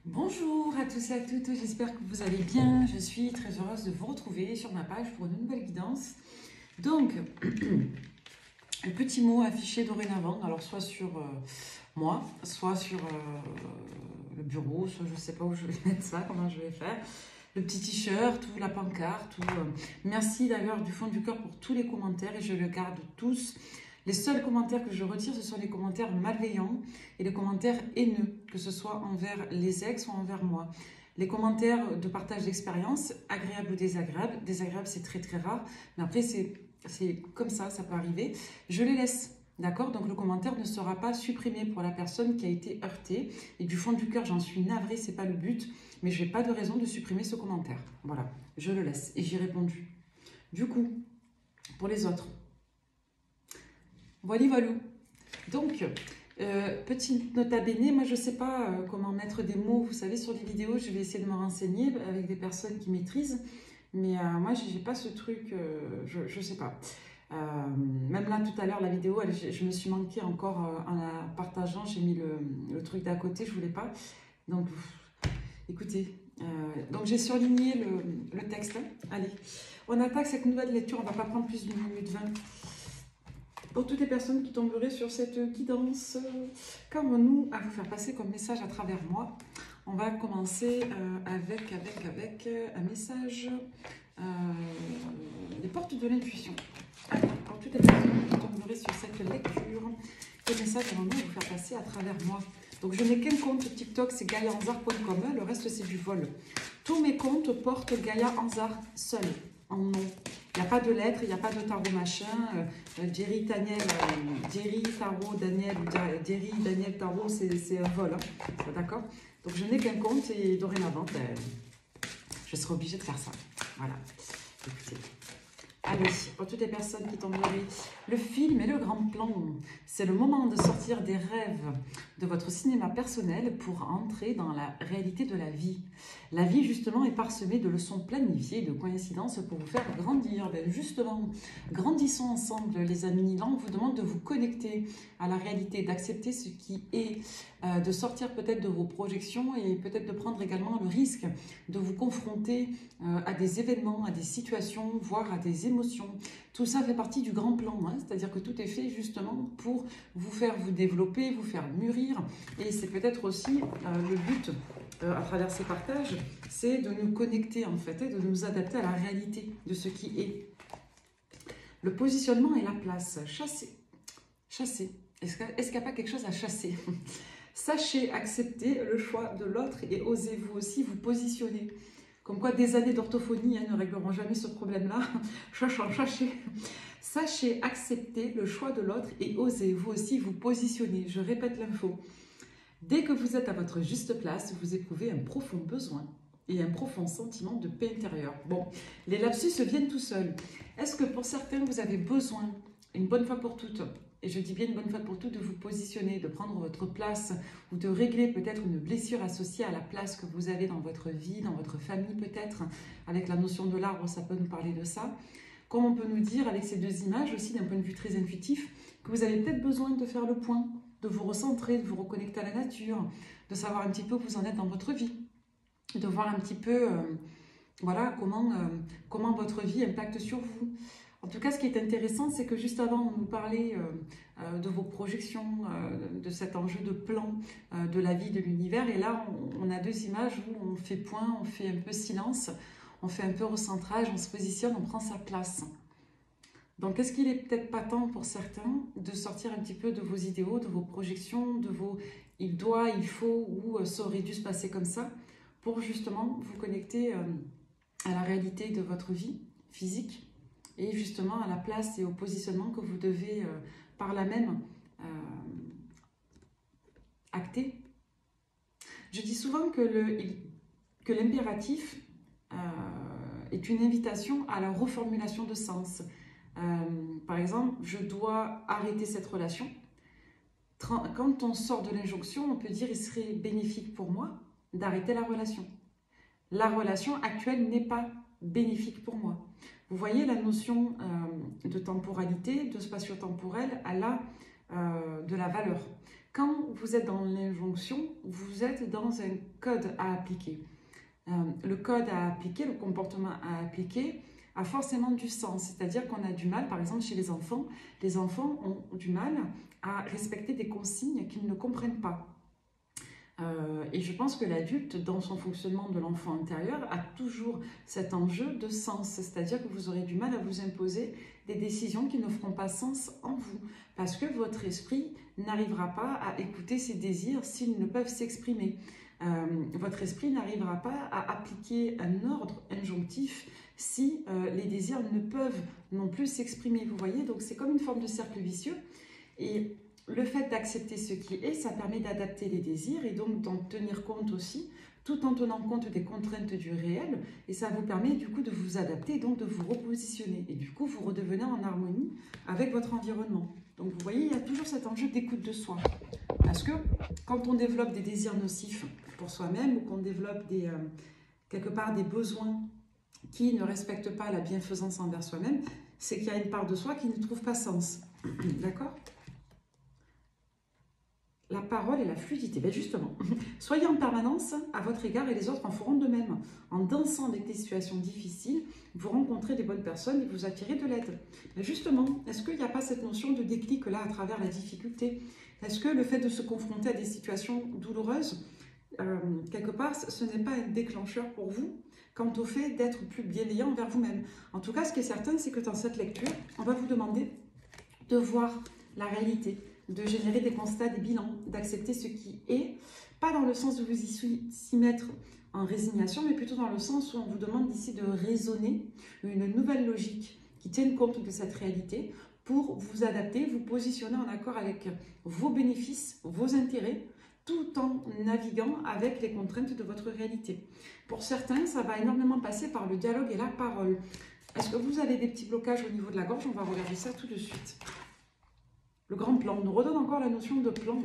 Bonjour à tous et à toutes, j'espère que vous allez bien. Je suis très heureuse de vous retrouver sur ma page pour une nouvelle guidance. Donc, un petit mot affiché dorénavant, alors soit sur moi, soit sur le bureau, soit je ne sais pas où je vais mettre ça, comment je vais faire. Le petit t-shirt ou la pancarte. Merci d'ailleurs du fond du cœur pour tous les commentaires et je le garde tous. Les seuls commentaires que je retire, ce sont les commentaires malveillants et les commentaires haineux, que ce soit envers les ex ou envers moi. Les commentaires de partage d'expérience, agréables ou désagréables. Désagréables, c'est très très rare, mais après c'est comme ça peut arriver. Je les laisse, d'accord? Donc le commentaire ne sera pas supprimé pour la personne qui a été heurtée. Et du fond du cœur, j'en suis navrée, c'est pas le but, mais je n'ai pas de raison de supprimer ce commentaire. Voilà, je le laisse et j'ai répondu. Du coup, pour les autres, voilà, voilà. Donc, petite nota bene, moi je ne sais pas comment mettre des mots, vous savez, sur les vidéos, je vais essayer de me renseigner avec des personnes qui maîtrisent, mais moi je n'ai pas ce truc, je ne sais pas. Même là tout à l'heure, la vidéo, je me suis manquée encore en la partageant, j'ai mis le truc d'à côté, je ne voulais pas. Donc, écoutez, donc j'ai surligné le texte. Hein. Allez, on attaque cette nouvelle lecture, on ne va pas prendre plus d'une minute 20. Pour toutes les personnes qui tomberaient sur cette guidance, qu'avons-nous à vous faire passer comme message à travers moi? On va commencer avec un message des portes de l'intuition. Pour toutes les personnes qui tomberaient sur cette lecture, quel message avons-nous à vous faire passer à travers moi? Donc je n'ai qu'un compte TikTok, c'est gaiaanzar.com, le reste c'est du vol. Tous mes comptes portent Gaia Anzar seul, en nom. Il n'y a pas de lettres, il n'y a pas de tarot machin. Jerry, Daniel, Jerry, tarot, Daniel, Jerry, Daniel, tarot, c'est un vol. Hein. D'accord? Donc je n'ai qu'un compte et dorénavant, je serai obligée de faire ça. Voilà. Écoutez. Allez, pour toutes les personnes qui tomberaient, le film et le grand plan, c'est le moment de sortir des rêves de votre cinéma personnel pour entrer dans la réalité de la vie. La vie, justement, est parsemée de leçons planifiées, de coïncidences pour vous faire grandir. Ben, justement, grandissons ensemble, les amis. Là, on vous demande de vous connecter à la réalité, d'accepter ce qui est, de sortir peut-être de vos projections et peut-être de prendre également le risque de vous confronter à des événements, à des situations, voire à des émotions. Tout ça fait partie du grand plan, hein, c'est-à-dire que tout est fait justement pour vous faire vous développer, vous faire mûrir. Et c'est peut-être aussi le but à travers ces partages, c'est de nous connecter en fait, et de nous adapter à la réalité de ce qui est. Le positionnement et la place. Chasser. Chasser. Est-ce qu'il n'y a pas quelque chose à chasser? Sachez accepter le choix de l'autre et osez vous aussi vous positionner. Comme quoi des années d'orthophonie ne régleront jamais ce problème-là. Sachez accepter le choix de l'autre et osez vous aussi vous positionner. Je répète l'info. Dès que vous êtes à votre juste place, vous éprouvez un profond besoin et un profond sentiment de paix intérieure. Bon, les lapsus viennent tout seuls. Est-ce que pour certains, vous avez besoin, une bonne fois pour toutes, et je dis bien une bonne fois pour toutes, de vous positionner, de prendre votre place ou de régler peut-être une blessure associée à la place que vous avez dans votre vie, dans votre famille peut-être. Avec la notion de l'arbre, ça peut nous parler de ça. Comme on peut nous dire avec ces deux images aussi d'un point de vue très intuitif, que vous avez peut-être besoin de faire le point, de vous recentrer, de vous reconnecter à la nature, de savoir un petit peu où vous en êtes dans votre vie, de voir un petit peu voilà, comment votre vie impacte sur vous. En tout cas, ce qui est intéressant, c'est que juste avant, on nous parlait de vos projections, de cet enjeu de plan de la vie, de l'univers. Et là, on a deux images où on fait point, on fait un peu silence, on fait un peu recentrage, on se positionne, on prend sa place. Donc, est-ce qu'il est peut-être pas temps pour certains de sortir un petit peu de vos idéaux, de vos projections, de vos « il doit »,« il faut » ou « ça aurait dû se passer comme ça », pour justement vous connecter à la réalité de votre vie physique et justement à la place et au positionnement que vous devez par là même acter. Je dis souvent que l'impératif est une invitation à la reformulation de sens. Par exemple, je dois arrêter cette relation. Quand on sort de l'injonction, on peut dire il serait bénéfique pour moi d'arrêter la relation. La relation actuelle n'est pas bénéfique pour moi. Vous voyez la notion de temporalité, de spatio-temporel, elle a de la valeur. Quand vous êtes dans l'injonction, vous êtes dans un code à appliquer. Le code à appliquer, le comportement à appliquer a forcément du sens. C'est-à-dire qu'on a du mal, par exemple chez les enfants ont du mal à respecter des consignes qu'ils ne comprennent pas. Et je pense que l'adulte, dans son fonctionnement de l'enfant intérieur, a toujours cet enjeu de sens. C'est-à-dire que vous aurez du mal à vous imposer des décisions qui ne feront pas sens en vous. Parce que votre esprit n'arrivera pas à écouter ses désirs s'ils ne peuvent s'exprimer. Votre esprit n'arrivera pas à appliquer un ordre injonctif si les désirs ne peuvent non plus s'exprimer. Vous voyez, donc c'est comme une forme de cercle vicieux. Et le fait d'accepter ce qui est, ça permet d'adapter les désirs et donc d'en tenir compte aussi, tout en tenant compte des contraintes du réel. Et ça vous permet du coup de vous adapter et donc de vous repositionner. Et du coup, vous redevenez en harmonie avec votre environnement. Donc vous voyez, il y a toujours cet enjeu d'écoute de soi. Parce que quand on développe des désirs nocifs pour soi-même ou qu'on développe quelque part des besoins qui ne respectent pas la bienfaisance envers soi-même, c'est qu'il y a une part de soi qui ne trouve pas sens. D'accord ? La parole et la fluidité. Ben justement, soyez en permanence à votre égard et les autres en feront de même. En dansant avec des situations difficiles, vous rencontrez des bonnes personnes et vous attirez de l'aide. Ben justement, est-ce qu'il n'y a pas cette notion de déclic là à travers la difficulté? Est-ce que le fait de se confronter à des situations douloureuses, quelque part, ce n'est pas un déclencheur pour vous quant au fait d'être plus bienveillant envers vous-même? En tout cas, ce qui est certain, c'est que dans cette lecture, on va vous demander de voir la réalité, de générer des constats, des bilans, d'accepter ce qui est, pas dans le sens de vous s'y mettre en résignation, mais plutôt dans le sens où on vous demande ici de raisonner une nouvelle logique qui tienne compte de cette réalité pour vous adapter, vous positionner en accord avec vos bénéfices, vos intérêts, tout en naviguant avec les contraintes de votre réalité. Pour certains, ça va énormément passer par le dialogue et la parole. Est-ce que vous avez des petits blocages au niveau de la gorge? On va regarder ça tout de suite. Le grand plan nous redonne encore la notion de plan.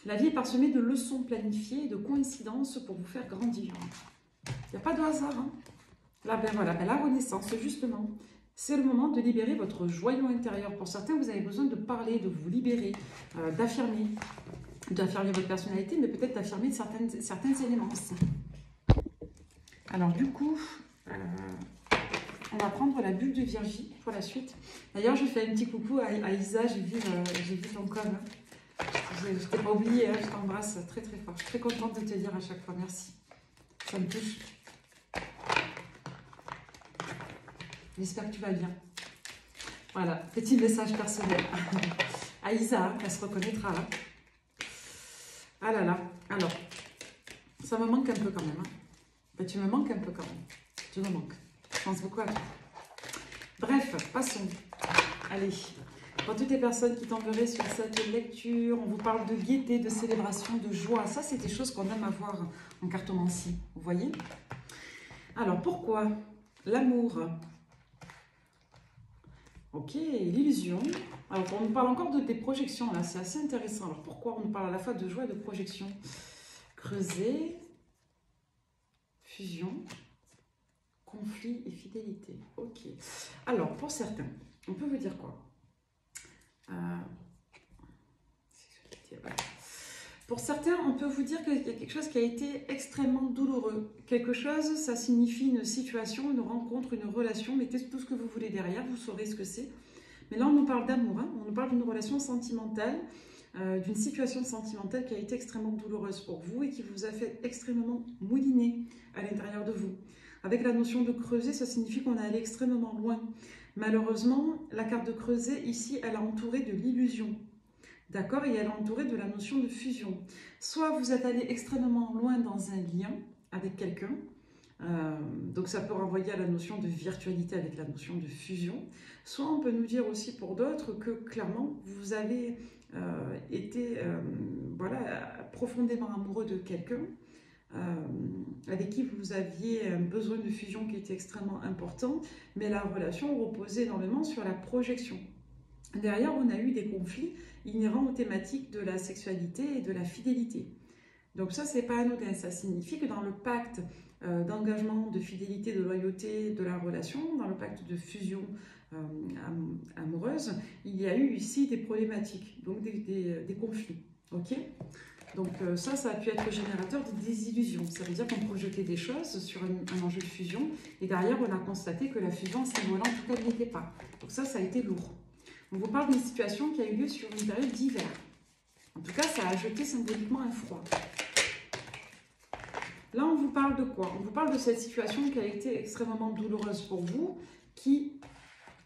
La vie est parsemée de leçons planifiées et de coïncidences pour vous faire grandir. Il n'y a pas de hasard. Là, ben voilà, ben la renaissance, justement, c'est le moment de libérer votre joyau intérieur. Pour certains, vous avez besoin de parler, de vous libérer, d'affirmer votre personnalité, mais peut-être d'affirmer certains éléments aussi. Alors du coup, on va prendre la bulle de Virgie pour la suite. D'ailleurs, je fais un petit coucou à Isa, j'ai vu ton com. Je t'ai pas oublié, je t'embrasse très très fort. Je suis très contente de te dire à chaque fois merci. Ça me touche. J'espère que tu vas bien. Voilà, petit message personnel. À Isa, elle se reconnaîtra là. Ah là là, alors, ça me manque un peu quand même. Ben, tu me manques un peu quand même. Tu me manques. Je pense beaucoup à toi. Bref, passons. Allez, pour toutes les personnes qui tomberaient sur cette lecture, on vous parle de gaieté, de célébration, de joie. Ça, c'est des choses qu'on aime avoir en cartomancie. Vous voyez? Alors, pourquoi l'amour? Ok, l'illusion. Alors, on nous parle encore des projections, là. C'est assez intéressant. Alors, pourquoi on nous parle à la fois de joie et de projection? Creuser, fusion, conflit et fidélité. Ok. Alors, pour certains, on peut vous dire quoi? Pour certains, on peut vous dire qu'il y a quelque chose qui a été extrêmement douloureux. Quelque chose, ça signifie une situation, une rencontre, une relation. Mettez tout ce que vous voulez derrière, vous saurez ce que c'est. Mais là, on nous parle d'amour, hein. On nous parle d'une relation sentimentale, d'une situation sentimentale qui a été extrêmement douloureuse pour vous et qui vous a fait extrêmement mouliner à l'intérieur de vous. Avec la notion de creuser, ça signifie qu'on est allé extrêmement loin. Malheureusement, la carte de creuser, ici, elle est entourée de l'illusion. D'accord? Et elle est entourée de la notion de fusion. Soit vous êtes allé extrêmement loin dans un lien avec quelqu'un, donc ça peut renvoyer à la notion de virtualité avec la notion de fusion. Soit on peut nous dire aussi pour d'autres que clairement vous avez été voilà, profondément amoureux de quelqu'un avec qui vous aviez un besoin de fusion qui était extrêmement important, mais la relation reposait énormément sur la projection. Derrière, on a eu des conflits inhérents aux thématiques de la sexualité et de la fidélité. Donc ça, c'est pas anodin. Ça signifie que dans le pacte d'engagement, de fidélité, de loyauté de la relation, dans le pacte de fusion amoureuse, il y a eu ici des problématiques, donc des conflits. Ok. Donc ça a pu être générateur de désillusions. Ça veut dire qu'on projetait des choses sur un enjeu de fusion et derrière on a constaté que la fusion à ce niveau-là en tout cas n'y était pas. Donc ça a été lourd. On vous parle d'une situation qui a eu lieu sur une période d'hiver. En tout cas, ça a jeté symboliquement un froid. Là, on vous parle de quoi? On vous parle de cette situation qui a été extrêmement douloureuse pour vous, qui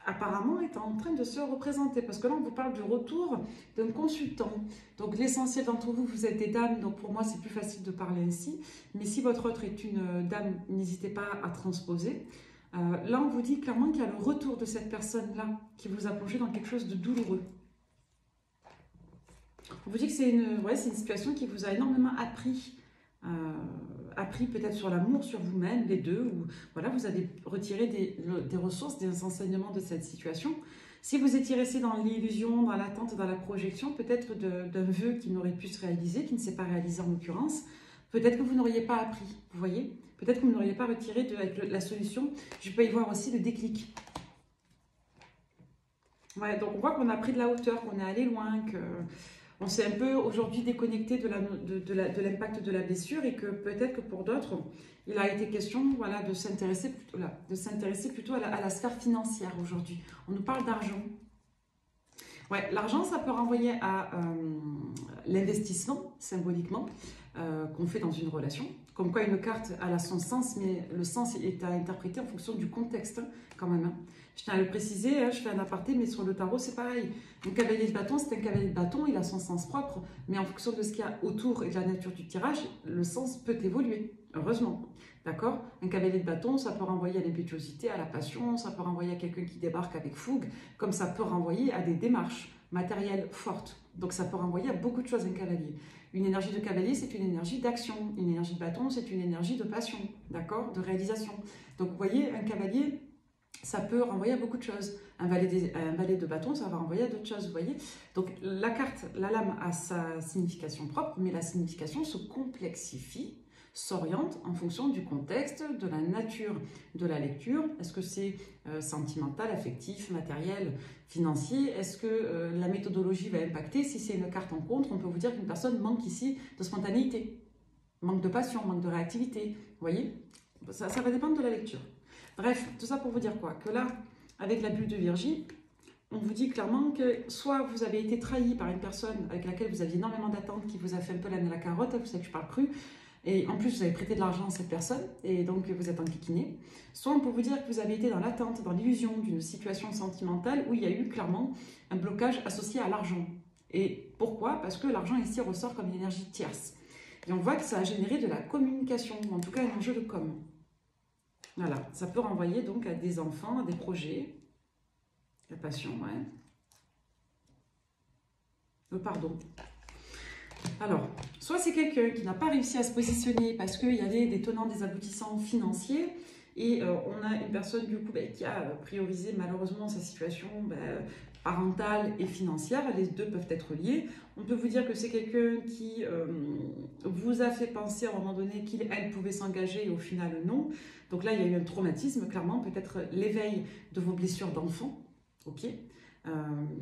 apparemment est en train de se représenter. Parce que là, on vous parle du retour d'un consultant. Donc, l'essentiel d'entre vous, vous êtes des dames. Donc, pour moi, c'est plus facile de parler ainsi. Mais si votre autre est une dame, n'hésitez pas à transposer. Là, on vous dit clairement qu'il y a le retour de cette personne-là qui vous a plongé dans quelque chose de douloureux. On vous dit que c'est une situation qui vous a énormément appris. Appris peut-être sur l'amour, sur vous-même, les deux, ou voilà, vous avez retiré des ressources, des enseignements de cette situation. Si vous étiez resté dans l'illusion, dans l'attente, dans la projection, peut-être d'un vœu qui n'aurait pu se réaliser, qui ne s'est pas réalisé en l'occurrence, peut-être que vous n'auriez pas appris, vous voyez, peut-être que vous n'auriez pas retiré avec la solution. Je peux y voir aussi le déclic. Ouais, donc on voit qu'on a pris de la hauteur, qu'on est allé loin, que on s'est un peu aujourd'hui déconnecté de l'impact de la blessure et que peut-être que pour d'autres, il a été question voilà, de s'intéresser plutôt à la sphère financière aujourd'hui. On nous parle d'argent. Ouais, l'argent, ça peut renvoyer à l'investissement, symboliquement, qu'on fait dans une relation. Comme quoi une carte elle a son sens, mais le sens est à interpréter en fonction du contexte, quand même. Hein. Je tiens à le préciser, hein, je fais un aparté, mais sur le tarot, c'est pareil. Un cavalier de bâton, c'est un cavalier de bâton, il a son sens propre, mais en fonction de ce qu'il y a autour et de la nature du tirage, le sens peut évoluer, heureusement. D'accord? Un cavalier de bâton, ça peut renvoyer à l'impétuosité, à la passion, ça peut renvoyer à quelqu'un qui débarque avec fougue, comme ça peut renvoyer à des démarches matérielles fortes. Donc ça peut renvoyer à beaucoup de choses, un cavalier. Une énergie de cavalier, c'est une énergie d'action. Une énergie de bâton, c'est une énergie de passion, d'accord? De réalisation. Donc vous voyez, un cavalier, ça peut renvoyer à beaucoup de choses. Un valet de bâton, ça va renvoyer à d'autres choses, vous voyez. Donc la carte, la lame a sa signification propre, mais la signification se complexifie, s'oriente en fonction du contexte, de la nature de la lecture. Est-ce que c'est sentimental, affectif, matériel, financier? Est-ce que la méthodologie va impacter? Si c'est une carte en contre, on peut vous dire qu'une personne manque ici de spontanéité, manque de passion, manque de réactivité. Vous voyez, ça va dépendre de la lecture. Bref, tout ça pour vous dire quoi? Que là, avec la bulle de Virgie, on vous dit clairement que soit vous avez été trahi par une personne avec laquelle vous aviez énormément d'attentes, qui vous a fait un peu l'âne à la carotte, vous savez que je parle cru, et en plus vous avez prêté de l'argent à cette personne, et donc vous êtes enquiquiné. Soit on peut vous dire que vous avez été dans l'attente, dans l'illusion d'une situation sentimentale où il y a eu clairement un blocage associé à l'argent. Et pourquoi? Parce que l'argent ici ressort comme une énergie tierce. Et on voit que ça a généré de la communication, ou en tout cas un enjeu de com'. Voilà, ça peut renvoyer donc à des enfants, à des projets. La passion, ouais. Le pardon. Alors, soit c'est quelqu'un qui n'a pas réussi à se positionner parce qu'il y avait des tenants, des aboutissants financiers, et on a une personne du coup qui a priorisé malheureusement sa situation parentale et financière. Les deux peuvent être liés. On peut vous dire que c'est quelqu'un qui vous a fait penser à un moment donné qu'elle pouvait s'engager et au final non. Donc là, il y a eu un traumatisme, clairement, peut-être l'éveil de vos blessures d'enfant. Ok.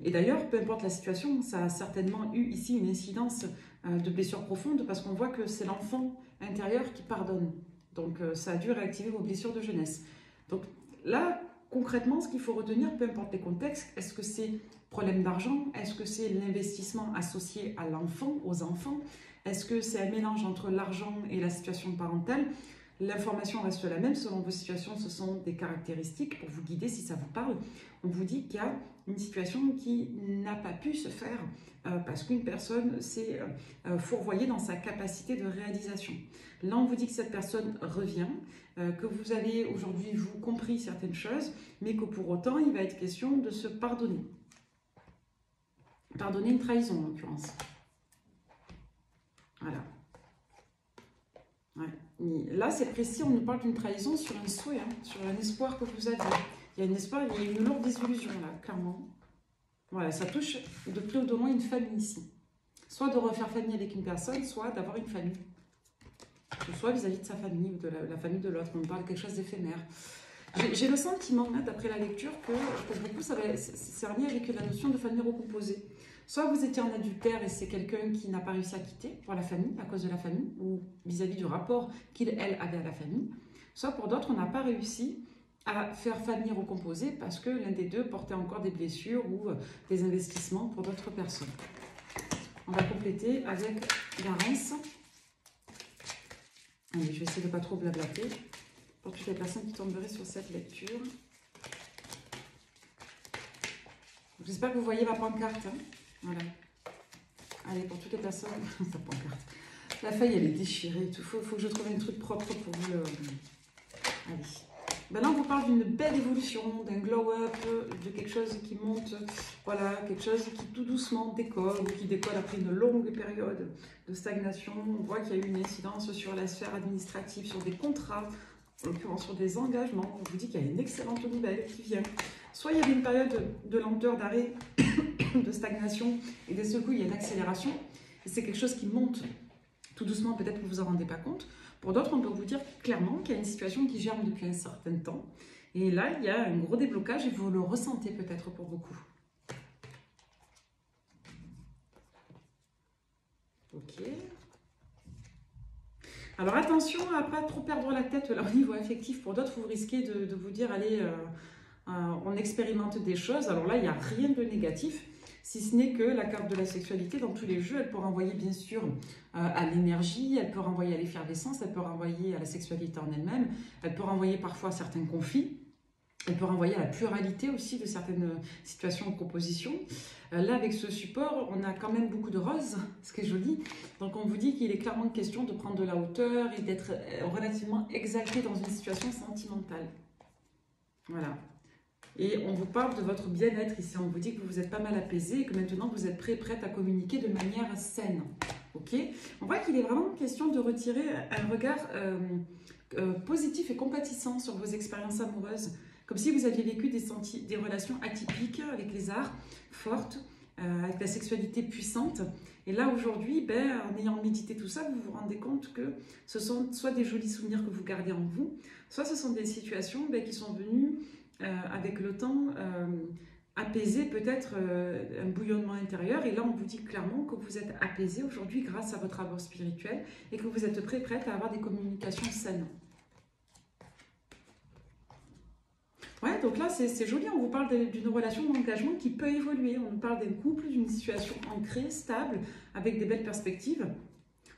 Et d'ailleurs, peu importe la situation, ça a certainement eu ici une incidence de blessures profondes parce qu'on voit que c'est l'enfant intérieur qui pardonne. Donc ça a dû réactiver vos blessures de jeunesse. Donc là, concrètement, ce qu'il faut retenir, peu importe les contextes, est-ce que c'est problème d'argent? Est-ce que c'est l'investissement associé à l'enfant, aux enfants? Est-ce que c'est un mélange entre l'argent et la situation parentale? L'information reste la même, selon vos situations, ce sont des caractéristiques pour vous guider si ça vous parle. On vous dit qu'il y a une situation qui n'a pas pu se faire parce qu'une personne s'est fourvoyée dans sa capacité de réalisation. Là, on vous dit que cette personne revient, que vous avez aujourd'hui, vous, compris certaines choses, mais que pour autant, il va être question de se pardonner. Pardonner une trahison, en l'occurrence. Voilà. Ouais. Là, c'est précis, on nous parle d'une trahison sur un souhait, hein, sur un espoir que vous avez. Il y a un espoir, il y a une lourde désillusion, là, clairement. Voilà, ça touche de près ou de loin une famille ici. Soit de refaire famille avec une personne, soit d'avoir une famille. Soit vis-à-vis de sa famille ou de la famille de l'autre. On parle de quelque chose d'éphémère. J'ai le sentiment, hein, d'après la lecture, que pour beaucoup, c'est en lien avec la notion de famille recomposée. Soit vous étiez en adultère et c'est quelqu'un qui n'a pas réussi à quitter pour la famille, à cause de la famille, ou vis-à-vis du rapport qu'il, elle, avait à la famille. Soit pour d'autres, on n'a pas réussi à faire famille recomposée parce que l'un des deux portait encore des blessures ou des investissements pour d'autres personnes. On va compléter avec Garance. Allez, je vais essayer de ne pas trop blablater pour toutes les personnes qui tomberaient sur cette lecture. J'espère que vous voyez ma pancarte. Hein. Voilà. Allez, pour toutes les personnes, sa pancarte. La feuille, elle est déchirée et tout. Faut que je trouve un truc propre pour vous. Allez. Ben là, on vous parle d'une belle évolution, d'un glow-up, de quelque chose qui monte, voilà, quelque chose qui tout doucement décolle, ou qui décolle après une longue période de stagnation. On voit qu'il y a eu une incidence sur la sphère administrative, sur des contrats, en l'occurrence sur des engagements. On vous dit qu'il y a une excellente nouvelle qui vient. Soit il y avait une période de lenteur, d'arrêt, de stagnation, et d'un seul coup, il y a une accélération. Et c'est quelque chose qui monte tout doucement, peut-être que vous ne vous en rendez pas compte. Pour d'autres, on peut vous dire clairement qu'il y a une situation qui germe depuis un certain temps. Et là, il y a un gros déblocage et vous le ressentez peut-être pour beaucoup. Ok. Alors attention à ne pas trop perdre la tête là, au niveau affectif. Pour d'autres, vous risquez de vous dire, allez, on expérimente des choses. Alors là, il n'y a rien de négatif. Si ce n'est que la carte de la sexualité, dans tous les jeux, elle peut renvoyer bien sûr à l'énergie, elle peut renvoyer à l'effervescence, elle peut renvoyer à la sexualité en elle-même, elle peut renvoyer parfois à certains conflits, elle peut renvoyer à la pluralité aussi de certaines situations en proposition. Là, avec ce support, on a quand même beaucoup de roses, ce qui est joli. Donc on vous dit qu'il est clairement question de prendre de la hauteur et d'être relativement exalté dans une situation sentimentale. Voilà. Et on vous parle de votre bien-être ici. On vous dit que vous êtes pas mal apaisé et que maintenant vous êtes prête à communiquer de manière saine. Ok. On voit qu'il est vraiment question de retirer un regard positif et compatissant sur vos expériences amoureuses. Comme si vous aviez vécu des relations atypiques avec les arts, fortes, avec la sexualité puissante. Et là, aujourd'hui, ben, en ayant médité tout ça, vous vous rendez compte que ce sont soit des jolis souvenirs que vous gardez en vous, soit ce sont des situations ben, qui sont venues avec le temps, apaiser peut-être un bouillonnement intérieur. Et là, on vous dit clairement que vous êtes apaisé aujourd'hui grâce à votre abord spirituel et que vous êtes prête à avoir des communications saines. Ouais, donc là, c'est joli. On vous parle d'une relation d'engagement qui peut évoluer. On nous parle d'un couple, d'une situation ancrée, stable, avec des belles perspectives.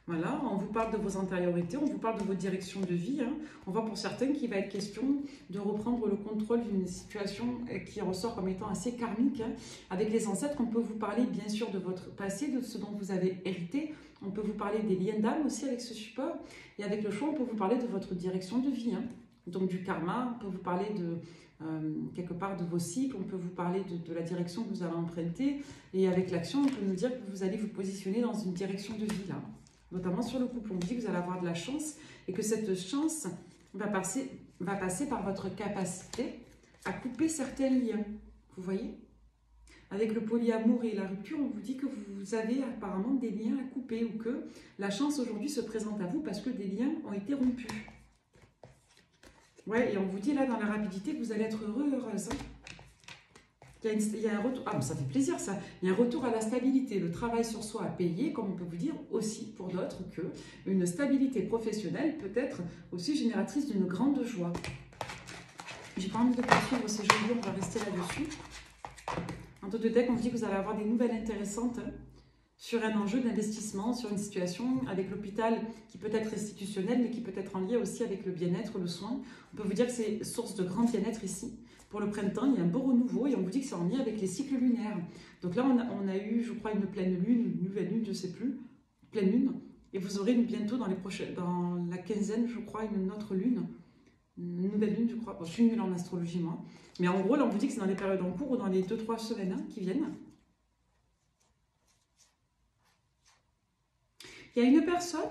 Voilà, on vous parle de vos antériorités, on vous parle de vos directions de vie. Hein. On voit pour certains qu'il va être question de reprendre le contrôle d'une situation qui ressort comme étant assez karmique. Hein. Avec les ancêtres, on peut vous parler bien sûr de votre passé, de ce dont vous avez hérité. On peut vous parler des liens d'âme aussi avec ce support. Et avec le choix, on peut vous parler de votre direction de vie. Hein. Donc du karma, on peut vous parler de quelque part de vos cycles, on peut vous parler de la direction que vous allez emprunter. Et avec l'action, on peut nous dire que vous allez vous positionner dans une direction de vie là. Notamment sur le couple, on dit que vous allez avoir de la chance et que cette chance va passer par votre capacité à couper certains liens. Vous voyez? Avec le polyamour et la rupture, on vous dit que vous avez apparemment des liens à couper ou que la chance aujourd'hui se présente à vous parce que des liens ont été rompus. Ouais, et on vous dit là dans la rapidité que vous allez être heureux, heureuse. Il y a un retour, ah, ça fait plaisir ça, il y a un retour à la stabilité, le travail sur soi à payer, comme on peut vous dire aussi pour d'autres que une stabilité professionnelle peut être aussi génératrice d'une grande joie. J'ai pas envie de poursuivre ces jeux, on va rester là-dessus. En deux de deck, on vous dit que vous allez avoir des nouvelles intéressantes sur un enjeu d'investissement, sur une situation avec l'hôpital qui peut être institutionnel, mais qui peut être en lien aussi avec le bien-être, le soin. On peut vous dire que c'est source de grand bien-être ici. Pour le printemps, il y a un beau renouveau et on vous dit que c'est en lien avec les cycles lunaires. Donc là, on a eu, je crois, une pleine lune, une nouvelle lune, je ne sais plus, pleine lune. Et vous aurez bientôt dans la quinzaine, je crois, une autre lune. Une nouvelle lune, je crois. Bon, je suis nulle en astrologie, moi. Mais en gros, là, on vous dit que c'est dans les périodes en cours ou dans les 2-3 semaines qui viennent. Il y a une personne,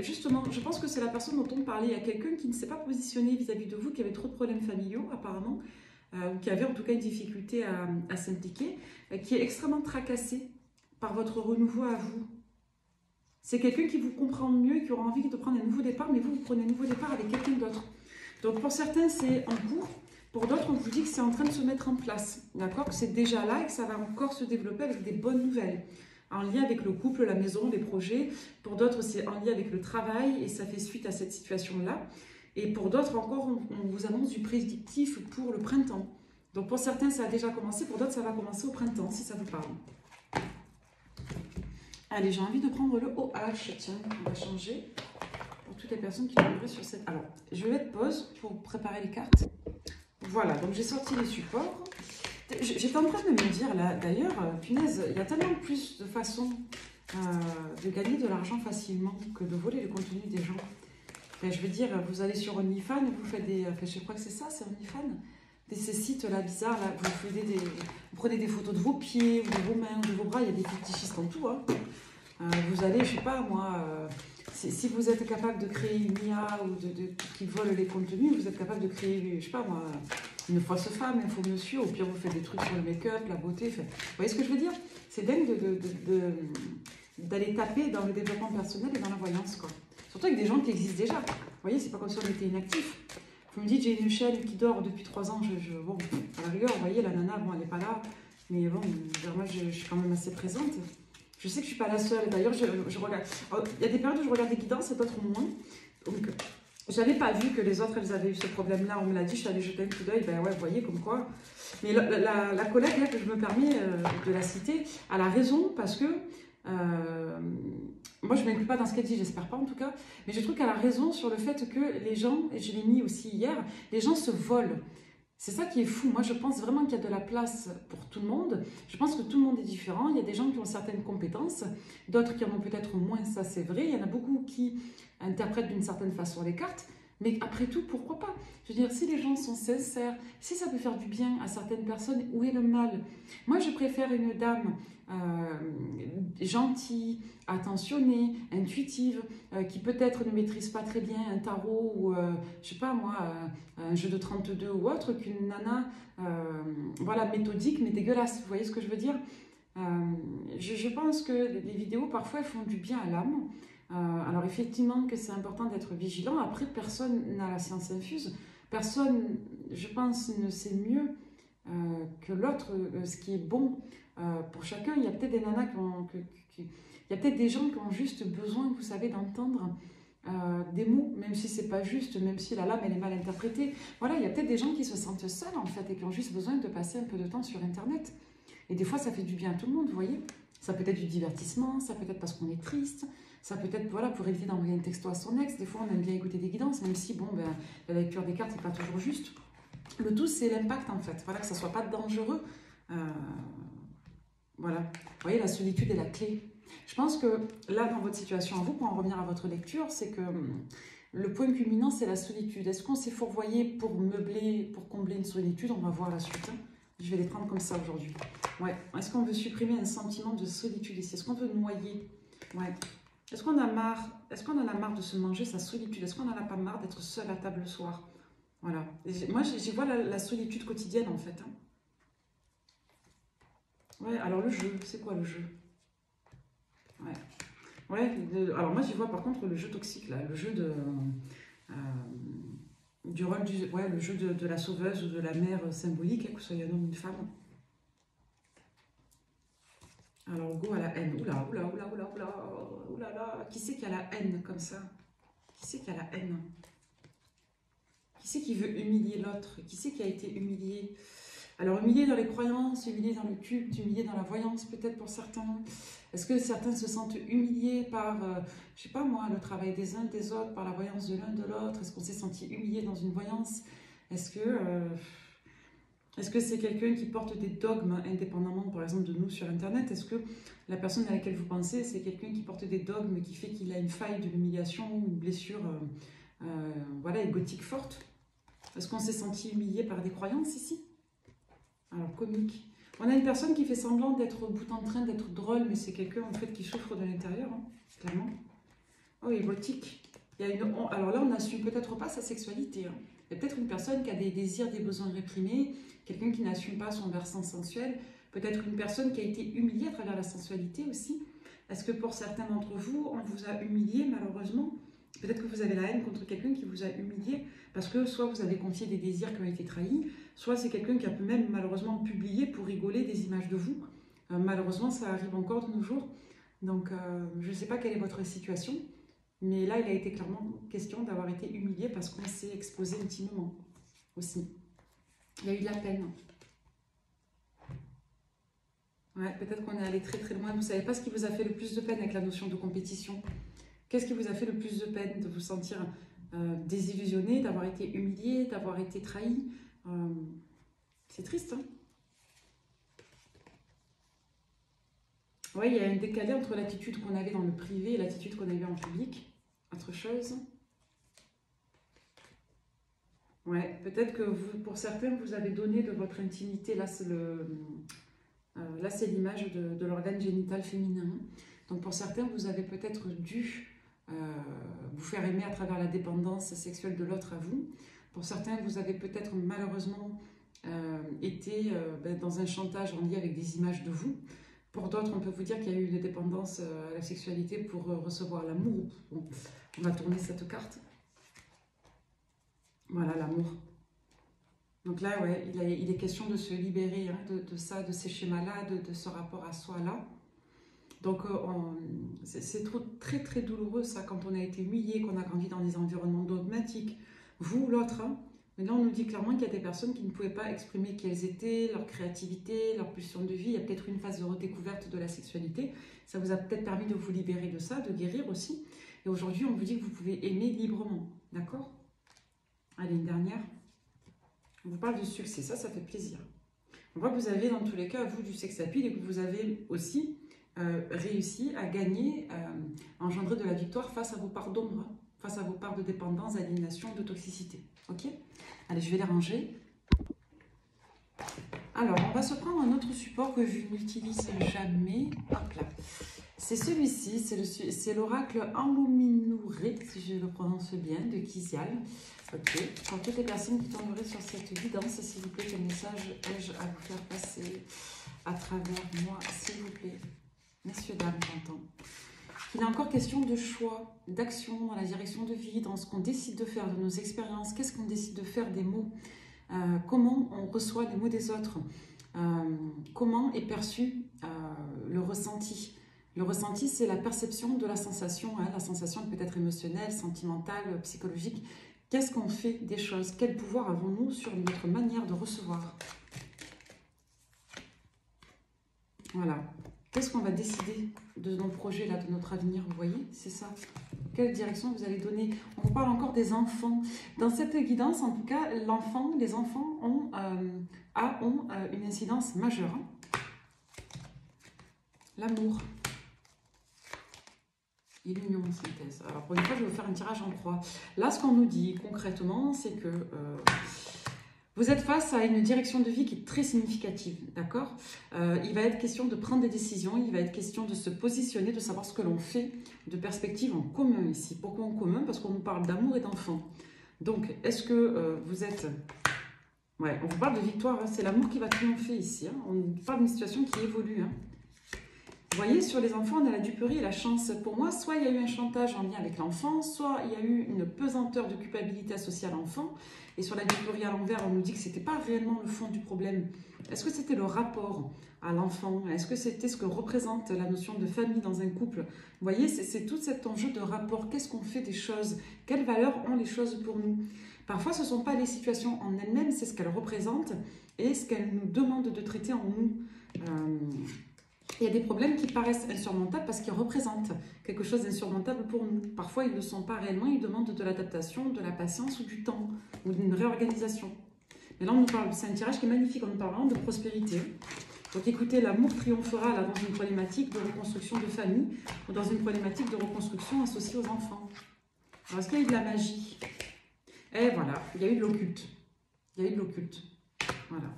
justement, je pense que c'est la personne dont on parlait. Il y a quelqu'un qui ne s'est pas positionné vis-à-vis de vous, qui avait trop de problèmes familiaux apparemment, ou qui avait en tout cas une difficulté à s'impliquer, qui est extrêmement tracassé par votre renouveau à vous. C'est quelqu'un qui vous comprend mieux, qui aura envie de prendre un nouveau départ, mais vous prenez un nouveau départ avec quelqu'un d'autre. Donc pour certains, c'est en cours. Pour d'autres, on vous dit que c'est en train de se mettre en place. D'accord? Que c'est déjà là et que ça va encore se développer avec des bonnes nouvelles. En lien avec le couple, la maison, les projets. Pour d'autres, c'est en lien avec le travail et ça fait suite à cette situation-là. Et pour d'autres encore, on vous annonce du prédictif pour le printemps. Donc pour certains, ça a déjà commencé. Pour d'autres, ça va commencer au printemps, si ça vous parle. Allez, j'ai envie de prendre le OH. Tiens, on va changer. Pour toutes les personnes qui tomberaient sur cette... Alors, je vais mettre pause pour préparer les cartes. Voilà, donc j'ai sorti les supports. J'étais en train de me dire, là, d'ailleurs, punaise, il y a tellement plus de façons de gagner de l'argent facilement que de voler le contenu des gens. Enfin, je veux dire, vous allez sur OnlyFans, vous faites des... Enfin, je crois que c'est ça, c'est OnlyFans. Ces sites-là bizarres, là, vous prenez des photos de vos pieds, ou de vos mains, ou de vos bras, il y a des fétichistes en tout, hein. Vous allez, je sais pas moi, si vous êtes capable de créer une IA ou qui vole les contenus, vous êtes capable de créer, je sais pas moi, une fausse femme, un faux monsieur, au pire vous faites des trucs sur le make-up, la beauté, vous voyez ce que je veux dire? C'est dingue d'aller taper dans le développement personnel et dans la voyance, quoi. Surtout avec des gens qui existent déjà. Vous voyez, c'est pas comme si on était inactif. Vous me dites, j'ai une chaîne qui dort depuis 3 ans, bon, à la rigueur, vous voyez, la nana, bon, elle n'est pas là, mais bon, moi, je suis quand même assez présente. Je sais que je ne suis pas la seule. D'ailleurs, je regarde. Il y a des périodes où je regarde des guidances et d'autres moins. Donc, je n'avais pas vu que les autres, elles avaient eu ce problème-là. On me l'a dit, je suis allée jeter un coup d'œil. Ben ouais, vous voyez, comme quoi. Mais la collègue, là, que je me permets de la citer, elle a raison parce que. Moi, je ne m'inclus pas dans ce qu'elle dit, j'espère pas en tout cas. Mais je trouve qu'elle a raison sur le fait que les gens, et je l'ai mis aussi hier, les gens se volent. C'est ça qui est fou. Moi, je pense vraiment qu'il y a de la place pour tout le monde. Je pense que tout le monde est différent. Il y a des gens qui ont certaines compétences, d'autres qui en ont peut-être moins, ça c'est vrai. Il y en a beaucoup qui interprètent d'une certaine façon les cartes. Mais après tout, pourquoi pas? Je veux dire, si les gens sont sincères, si ça peut faire du bien à certaines personnes, où est le mal? Moi, je préfère une dame gentille, attentionnée, intuitive, qui peut-être ne maîtrise pas très bien un tarot ou, je sais pas moi, un jeu de 32 ou autre, qu'une nana, voilà, méthodique mais dégueulasse. Vous voyez ce que je veux dire? Je pense que les vidéos, parfois, elles font du bien à l'âme. Alors effectivement que c'est important d'être vigilant. Après, personne n'a la science infuse. Personne, je pense, ne sait mieux que l'autre ce qui est bon pour chacun. Il y a peut-être des nanas il y a peut-être des gens qui ont juste besoin, vous savez, d'entendre des mots, même si c'est pas juste, même si la lame elle est mal interprétée. Voilà, il y a peut-être des gens qui se sentent seuls en fait et qui ont juste besoin de passer un peu de temps sur Internet. Et des fois, ça fait du bien à tout le monde, vous voyez. Ça peut être du divertissement, ça peut être parce qu'on est triste, ça peut être voilà, pour éviter d'envoyer un texto à son ex. Des fois, on aime bien écouter des guidances, même si bon, ben, la lecture des cartes n'est pas toujours juste. Le tout, c'est l'impact en fait. Voilà, que ça ne soit pas dangereux. Voilà. Vous voyez, la solitude est la clé. Je pense que là, dans votre situation à vous, pour en revenir à votre lecture, c'est que le point culminant, c'est la solitude. Est-ce qu'on s'est fourvoyé pour meubler, pour combler une solitude? On va voir la suite. Hein. Je vais les prendre comme ça aujourd'hui. Ouais. Est-ce qu'on veut supprimer un sentiment de solitude ici? Est-ce qu'on veut noyer? Ouais. Est-ce qu'on en a marre de se manger sa solitude? Est-ce qu'on n'en a pas marre d'être seul à table le soir? Voilà. Moi, j'y vois la solitude quotidienne, en fait. Hein. Ouais, alors le jeu, c'est quoi le jeu? Ouais. Ouais, alors moi, j'y vois par contre le jeu toxique, là. Le jeu du rôle ouais, le jeu de la sauveuse ou de la mère symbolique, hein, que ce soit un homme ou une femme. Alors, go à la haine. Oula, oula, oula, oula, oula, oula, là. Qui c'est qui a la haine comme ça? Qui c'est qui a la haine? Qui c'est qui veut humilier l'autre? Qui c'est qui a été humilié? Alors, humilié dans les croyances, humilié dans le culte, humilié dans la voyance, peut-être pour certains. Est-ce que certains se sentent humiliés par, je sais pas moi, le travail des uns des autres, par la voyance de l'un de l'autre? Est-ce qu'on s'est senti humilié dans une voyance? Est-ce que c'est quelqu'un qui porte des dogmes indépendamment, par exemple, de nous sur Internet? Est-ce que la personne à laquelle vous pensez, c'est quelqu'un qui porte des dogmes qui fait qu'il a une faille de l'humiliation ou une blessure voilà, égotique forte? Est-ce qu'on s'est senti humilié par des croyances ici? Alors, comique. On a une personne qui fait semblant d'être au bout en train d'être drôle, mais c'est quelqu'un en fait qui souffre de l'intérieur, hein, clairement. Oh, égotique. Il y a alors là, on n'assume peut-être pas sa sexualité. Hein. Il y a peut-être une personne qui a des désirs, des besoins réprimés, quelqu'un qui n'assume pas son versant sensuel, peut-être une personne qui a été humiliée à travers la sensualité aussi. Est-ce que pour certains d'entre vous, on vous a humilié malheureusement Peut-être que vous avez la haine contre quelqu'un qui vous a humilié, parce que soit vous avez confié des désirs qui ont été trahis, soit c'est quelqu'un qui a pu même malheureusement publier pour rigoler des images de vous. Malheureusement, ça arrive encore de nos jours. Donc, je ne sais pas quelle est votre situation, mais là, il a été clairement question d'avoir été humilié parce qu'on s'est exposé intimement aussi. Il y a eu de la peine. Ouais, peut-être qu'on est allé très très loin. Vous ne savez pas ce qui vous a fait le plus de peine avec la notion de compétition. Qu'est-ce qui vous a fait le plus de peine? De vous sentir désillusionné, d'avoir été humilié, d'avoir été trahi. C'est triste, hein? Oui, il y a un décalé entre l'attitude qu'on avait dans le privé et l'attitude qu'on avait en public. Autre chose. Ouais, peut-être que vous, pour certains, vous avez donné de votre intimité. Là, c'est l'image de l'organe génital féminin. Donc, pour certains, vous avez peut-être dû vous faire aimer à travers la dépendance sexuelle de l'autre à vous. Pour certains, vous avez peut-être malheureusement été dans un chantage en lien avec des images de vous. Pour d'autres, on peut vous dire qu'il y a eu une dépendance à la sexualité pour recevoir l'amour. Bon, on va tourner cette carte. Voilà, l'amour. Donc là, ouais, il est question de se libérer hein, de ça, de ces schémas-là, de ce rapport à soi-là. Donc, c'est très, très douloureux, ça, quand on a été humilié, qu'on a grandi dans des environnements dogmatiques. Vous ou l'autre, hein. Mais là, on nous dit clairement qu'il y a des personnes qui ne pouvaient pas exprimer qui elles étaient, leur créativité, leur pulsion de vie. Il y a peut-être une phase de redécouverte de la sexualité. Ça vous a peut-être permis de vous libérer de ça, de guérir aussi. Et aujourd'hui, on vous dit que vous pouvez aimer librement. D'accord? Allez, une dernière. On vous parle de succès. Ça fait plaisir. On voit que vous avez, dans tous les cas, vous, du sex appeal et que vous avez aussi réussi à gagner, à engendrer de la victoire face à vos parts d'ombre, face à vos parts de dépendance, d'aliénation, de toxicité. Ok? Allez, je vais les ranger. Alors, on va se prendre un autre support que je n'utilise jamais. Hop là. C'est celui-ci, c'est l'oracle Ambominouré, si je le prononce bien, de Kizial. Ok. Pour toutes les personnes qui tomberaient sur cette guidance, s'il vous plaît, quel message ai-je à vous faire passer à travers moi, s'il vous plaît? Messieurs, dames, j'entends. Il est encore question de choix, d'action dans la direction de vie, dans ce qu'on décide de faire, de nos expériences. Qu'est-ce qu'on décide de faire des mots? Comment on reçoit les mots des autres? Comment est perçu le ressenti? Le ressenti, c'est la perception de la sensation. Hein. La sensation peut être émotionnelle, sentimentale, psychologique. Qu'est-ce qu'on fait des choses? Quel pouvoir avons-nous sur notre manière de recevoir? Voilà. Qu'est-ce qu'on va décider de nos projets, là, de notre avenir? Vous voyez, c'est ça. Quelle direction vous allez donner? On vous parle encore des enfants. Dans cette guidance, en tout cas, les enfants ont une incidence majeure. L'amour. Et l'union, synthèse. Alors, pour une fois, je vais vous faire un tirage en croix. Là, ce qu'on nous dit concrètement, c'est que vous êtes face à une direction de vie qui est très significative, d'accord? Il va être question de prendre des décisions, il va être question de se positionner, de savoir ce que l'on fait, de perspective en commun ici. Pourquoi en commun? Parce qu'on nous parle d'amour et d'enfant. Donc, est-ce que vous êtes... Ouais, on vous parle de victoire, hein, c'est l'amour qui va triompher ici. Hein. On parle d'une situation qui évolue. Hein. Vous voyez, sur les enfants, on a la duperie et la chance. Pour moi, soit il y a eu un chantage en lien avec l'enfant, soit il y a eu une pesanteur de culpabilité associée à l'enfant. Et sur la duperie à l'envers, on nous dit que ce n'était pas réellement le fond du problème. Est-ce que c'était le rapport à l'enfant? Est-ce que c'était ce que représente la notion de famille dans un couple? Vous voyez, c'est tout cet enjeu de rapport. Qu'est-ce qu'on fait des choses? Quelles valeurs ont les choses pour nous? Parfois, ce ne sont pas les situations en elles-mêmes, c'est ce qu'elles représentent et ce qu'elles nous demandent de traiter en nous. Il y a des problèmes qui paraissent insurmontables parce qu'ils représentent quelque chose d'insurmontable pour nous. Parfois, ils ne le sont pas réellement, ils demandent de l'adaptation, de la patience ou du temps, ou d'une réorganisation. Mais là, on nous parle, c'est un tirage qui est magnifique, on nous parle vraiment de prospérité. Donc écoutez, l'amour triomphera là, dans une problématique de reconstruction de famille ou dans une problématique de reconstruction associée aux enfants. Alors, est-ce qu'il y a eu de la magie? Et voilà, il y a eu de l'occulte. Il y a eu de l'occulte. Voilà.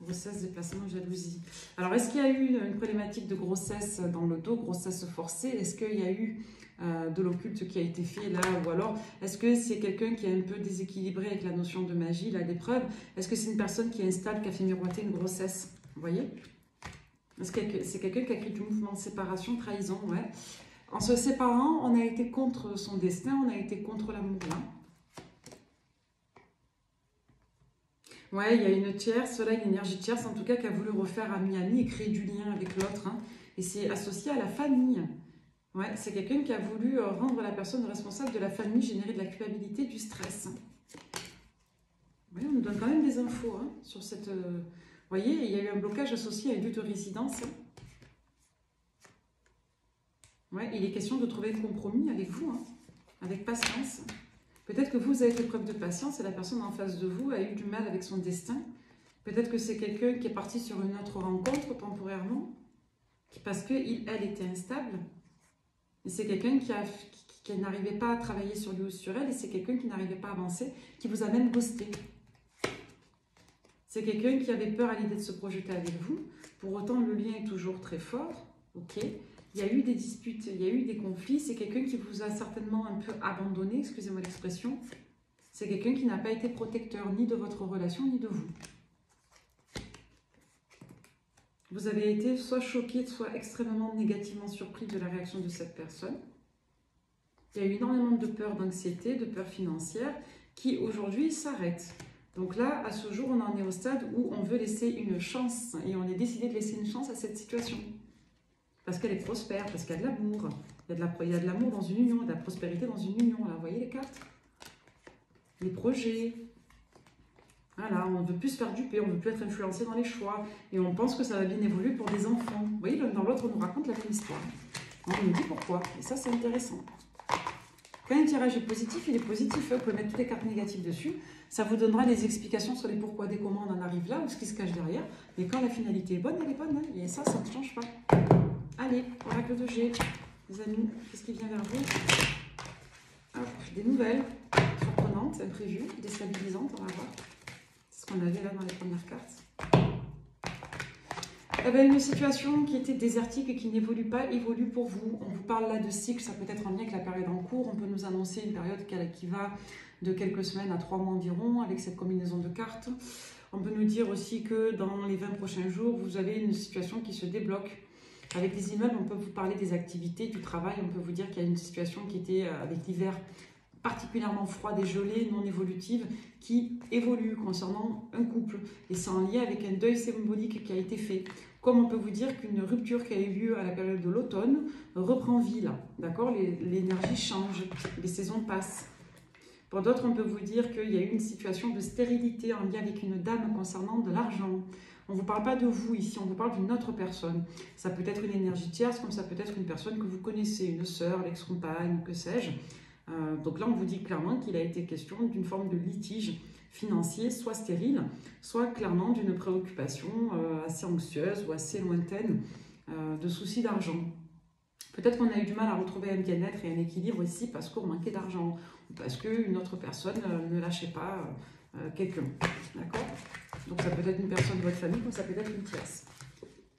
Grossesse, déplacement, jalousie. Alors, est-ce qu'il y a eu une problématique de grossesse dans le dos, grossesse forcée? Est-ce qu'il y a eu de l'occulte qui a été fait là? Ou alors, est-ce que c'est quelqu'un qui est un peu déséquilibré avec la notion de magie, là, l'épreuve? Est-ce que c'est une personne qui est instable, qui a fait miroiter une grossesse? Vous voyez? Est-ce que c'est quelqu'un qui a créé du mouvement de séparation, trahison? Ouais. En se séparant, on a été contre son destin, on a été contre l'amour là. Ouais, il y a une tierce, là, une énergie tierce en tout cas qui a voulu refaire ami-ami et créer du lien avec l'autre. Hein. Et c'est associé à la famille. Ouais, c'est quelqu'un qui a voulu rendre la personne responsable de la famille, générer de la culpabilité, du stress. Oui, on nous donne quand même des infos hein, sur cette... Vous voyez, il y a eu un blocage associé à une lutte de résidence. Ouais, il est question de trouver un compromis avec vous, hein, avec patience. Peut-être que vous avez fait preuve de patience et la personne en face de vous a eu du mal avec son destin. Peut-être que c'est quelqu'un qui est parti sur une autre rencontre temporairement, parce qu'elle était instable. Et c'est quelqu'un qui n'arrivait pas à travailler sur lui ou sur elle, et c'est quelqu'un qui n'arrivait pas à avancer, qui vous a même ghosté. C'est quelqu'un qui avait peur à l'idée de se projeter avec vous. Pour autant, le lien est toujours très fort. Ok. Il y a eu des disputes, il y a eu des conflits. C'est quelqu'un qui vous a certainement un peu abandonné, excusez-moi l'expression. C'est quelqu'un qui n'a pas été protecteur ni de votre relation, ni de vous. Vous avez été soit choqué, soit extrêmement négativement surpris de la réaction de cette personne. Il y a eu énormément de peur, d'anxiété, de peur financière qui aujourd'hui s'arrête. Donc là, à ce jour, on en est au stade où on veut laisser une chance et on est décidé de laisser une chance à cette situation. Parce qu'elle est prospère, parce qu'il y a de l'amour. Il y a de l'amour dans une union, de la prospérité dans une union. Là, vous voyez les cartes? Les projets. Voilà, on ne veut plus se faire duper, on ne veut plus être influencé dans les choix. Et on pense que ça va bien évoluer pour des enfants. Vous voyez, l'un dans l'autre, on nous raconte la même histoire. On nous dit pourquoi. Et ça, c'est intéressant. Quand un tirage est positif, il est positif. Vous pouvez mettre toutes les cartes négatives dessus. Ça vous donnera des explications sur les pourquoi, des comment on en arrive là, ou ce qui se cache derrière. Mais quand la finalité est bonne, elle est bonne. Hein. Et ça ne change pas. Allez, oracle de G. Les amis, qu'est-ce qui vient vers vous? Hop, des nouvelles surprenantes, imprévues, déstabilisantes, on va voir. C'est ce qu'on avait là dans les premières cartes. Eh bien, une situation qui était désertique et qui n'évolue pas, évolue pour vous. On vous parle là de cycle, ça peut être en lien avec la période en cours. On peut nous annoncer une période qui va de quelques semaines à 3 mois environ, avec cette combinaison de cartes. On peut nous dire aussi que dans les 20 prochains jours, vous avez une situation qui se débloque. Avec les immeubles, on peut vous parler des activités, du travail. On peut vous dire qu'il y a une situation qui était avec l'hiver particulièrement froide et gelée, non évolutive, qui évolue concernant un couple. Et c'est en lien avec un deuil symbolique qui a été fait. Comme on peut vous dire qu'une rupture qui a eu lieu à la période de l'automne reprend vie là. D'accord? L'énergie change, les saisons passent. Pour d'autres, on peut vous dire qu'il y a eu une situation de stérilité en lien avec une dame concernant de l'argent. On ne vous parle pas de vous ici, on vous parle d'une autre personne. Ça peut être une énergie tierce, comme ça peut être une personne que vous connaissez, une sœur, l'ex-compagne, que sais-je. Donc là, on vous dit clairement qu'il a été question d'une forme de litige financier, soit stérile, soit clairement d'une préoccupation assez anxieuse ou assez lointaine de soucis d'argent. Peut-être qu'on a eu du mal à retrouver un bien-être et un équilibre ici parce qu'on manquait d'argent ou parce qu'une autre personne ne lâchait pas quelqu'un. D'accord? Donc ça peut être une personne de votre famille comme ça peut être une tierce.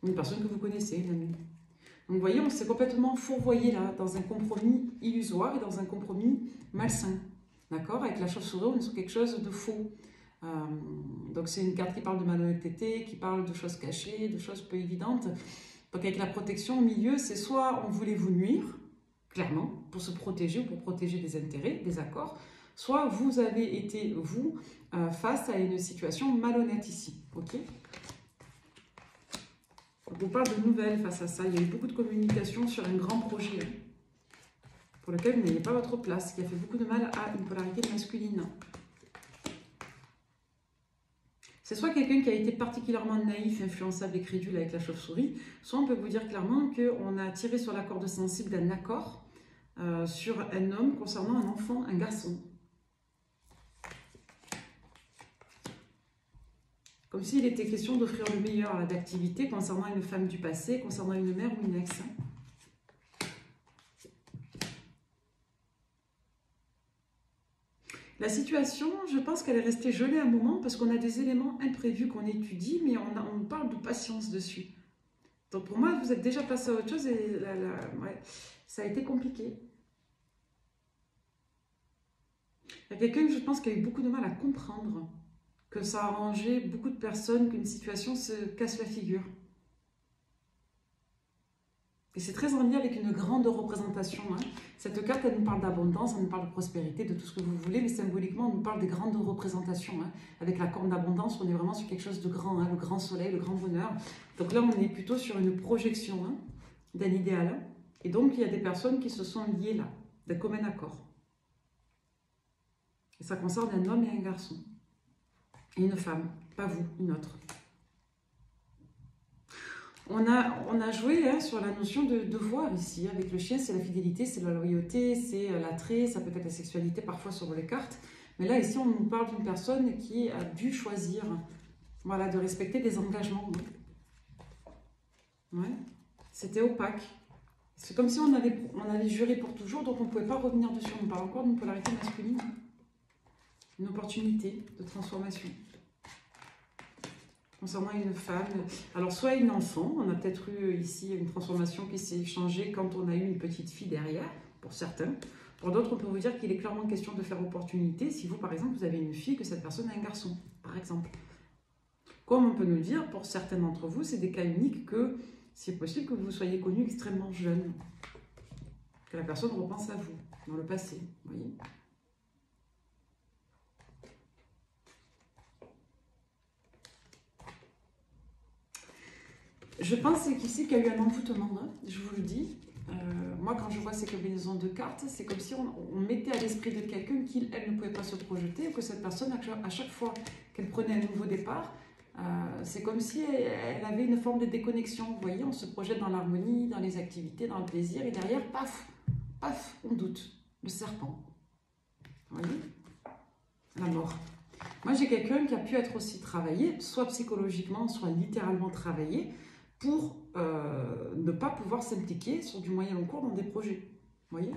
Une personne que vous connaissez, une amie. Donc vous voyez, on s'est complètement fourvoyé là, dans un compromis illusoire et dans un compromis malsain. D'accord? Avec la chauve-souris, on est sur quelque chose de faux. Donc c'est une carte qui parle de malhonnêteté, qui parle de choses cachées, de choses peu évidentes. Donc avec la protection au milieu, c'est soit on voulait vous nuire, clairement, pour se protéger ou pour protéger des intérêts, des accords, soit vous avez été, vous, face à une situation malhonnête ici. Ok? On parle de nouvelles face à ça. Il y a eu beaucoup de communication sur un grand projet pour lequel vous n'ayez pas votre place, qui a fait beaucoup de mal à une polarité masculine. C'est soit quelqu'un qui a été particulièrement naïf, influençable et crédule avec la chauve-souris, soit on peut vous dire clairement qu'on a tiré sur la corde sensible d'un accord sur un homme concernant un enfant, un garçon. Comme s'il était question d'offrir le meilleur d'activité concernant une femme du passé, concernant une mère ou une ex. La situation, je pense qu'elle est restée gelée un moment parce qu'on a des éléments imprévus qu'on étudie, mais on parle de patience dessus. Donc pour moi, vous êtes déjà passé à autre chose et ouais, ça a été compliqué. Il y a quelqu'un, je pense, qui a eu beaucoup de mal à comprendre que ça a arrangé beaucoup de personnes, qu'une situation se casse la figure. Et c'est très en lien avec une grande représentation. Hein. Cette carte, elle nous parle d'abondance, elle nous parle de prospérité, de tout ce que vous voulez, mais symboliquement, elle nous parle des grandes représentations. Hein. Avec la corne d'abondance, on est vraiment sur quelque chose de grand, hein, le grand soleil, le grand bonheur. Donc là, on est plutôt sur une projection hein, d'un idéal. Hein. Et donc, il y a des personnes qui se sont liées là, d'un commun accord. Et ça concerne un homme et un garçon. Et une femme, pas vous, une autre. On a joué hein, sur la notion de devoir ici. Avec le chien, c'est la fidélité, c'est la loyauté, c'est l'attrait, ça peut être la sexualité parfois sur les cartes. Mais là, ici, on nous parle d'une personne qui a dû choisir voilà, de respecter des engagements. Ouais. C'était opaque. C'est comme si on avait juré pour toujours, donc on ne pouvait pas revenir dessus. On parle encore d'une polarité masculine. Une opportunité de transformation. Concernant une femme, alors soit une enfant, on a peut-être eu ici une transformation qui s'est changée quand on a eu une petite fille derrière, pour certains. Pour d'autres, on peut vous dire qu'il est clairement question de faire opportunité si vous, par exemple, vous avez une fille, que cette personne a un garçon, par exemple. Comme on peut nous dire, pour certains d'entre vous, c'est des cas uniques que c'est possible que vous soyez connu extrêmement jeune, que la personne repense à vous, dans le passé, vous voyez. Je pense qu'ici, qu'il y a eu un envoûtement, hein, je vous le dis. Moi, quand je vois ces combinaisons de cartes, c'est comme si on mettait à l'esprit de quelqu'un qu'elle ne pouvait pas se projeter, ou que cette personne, à chaque fois qu'elle prenait un nouveau départ, c'est comme si elle avait une forme de déconnexion. Vous voyez, on se projette dans l'harmonie, dans les activités, dans le plaisir, et derrière, paf, paf, on doute. Le serpent. Vous voyez? La mort. Moi, j'ai quelqu'un qui a pu être aussi travaillé, soit psychologiquement, soit littéralement travaillé, pour ne pas pouvoir s'impliquer sur du moyen long cours dans des projets. Vous voyez?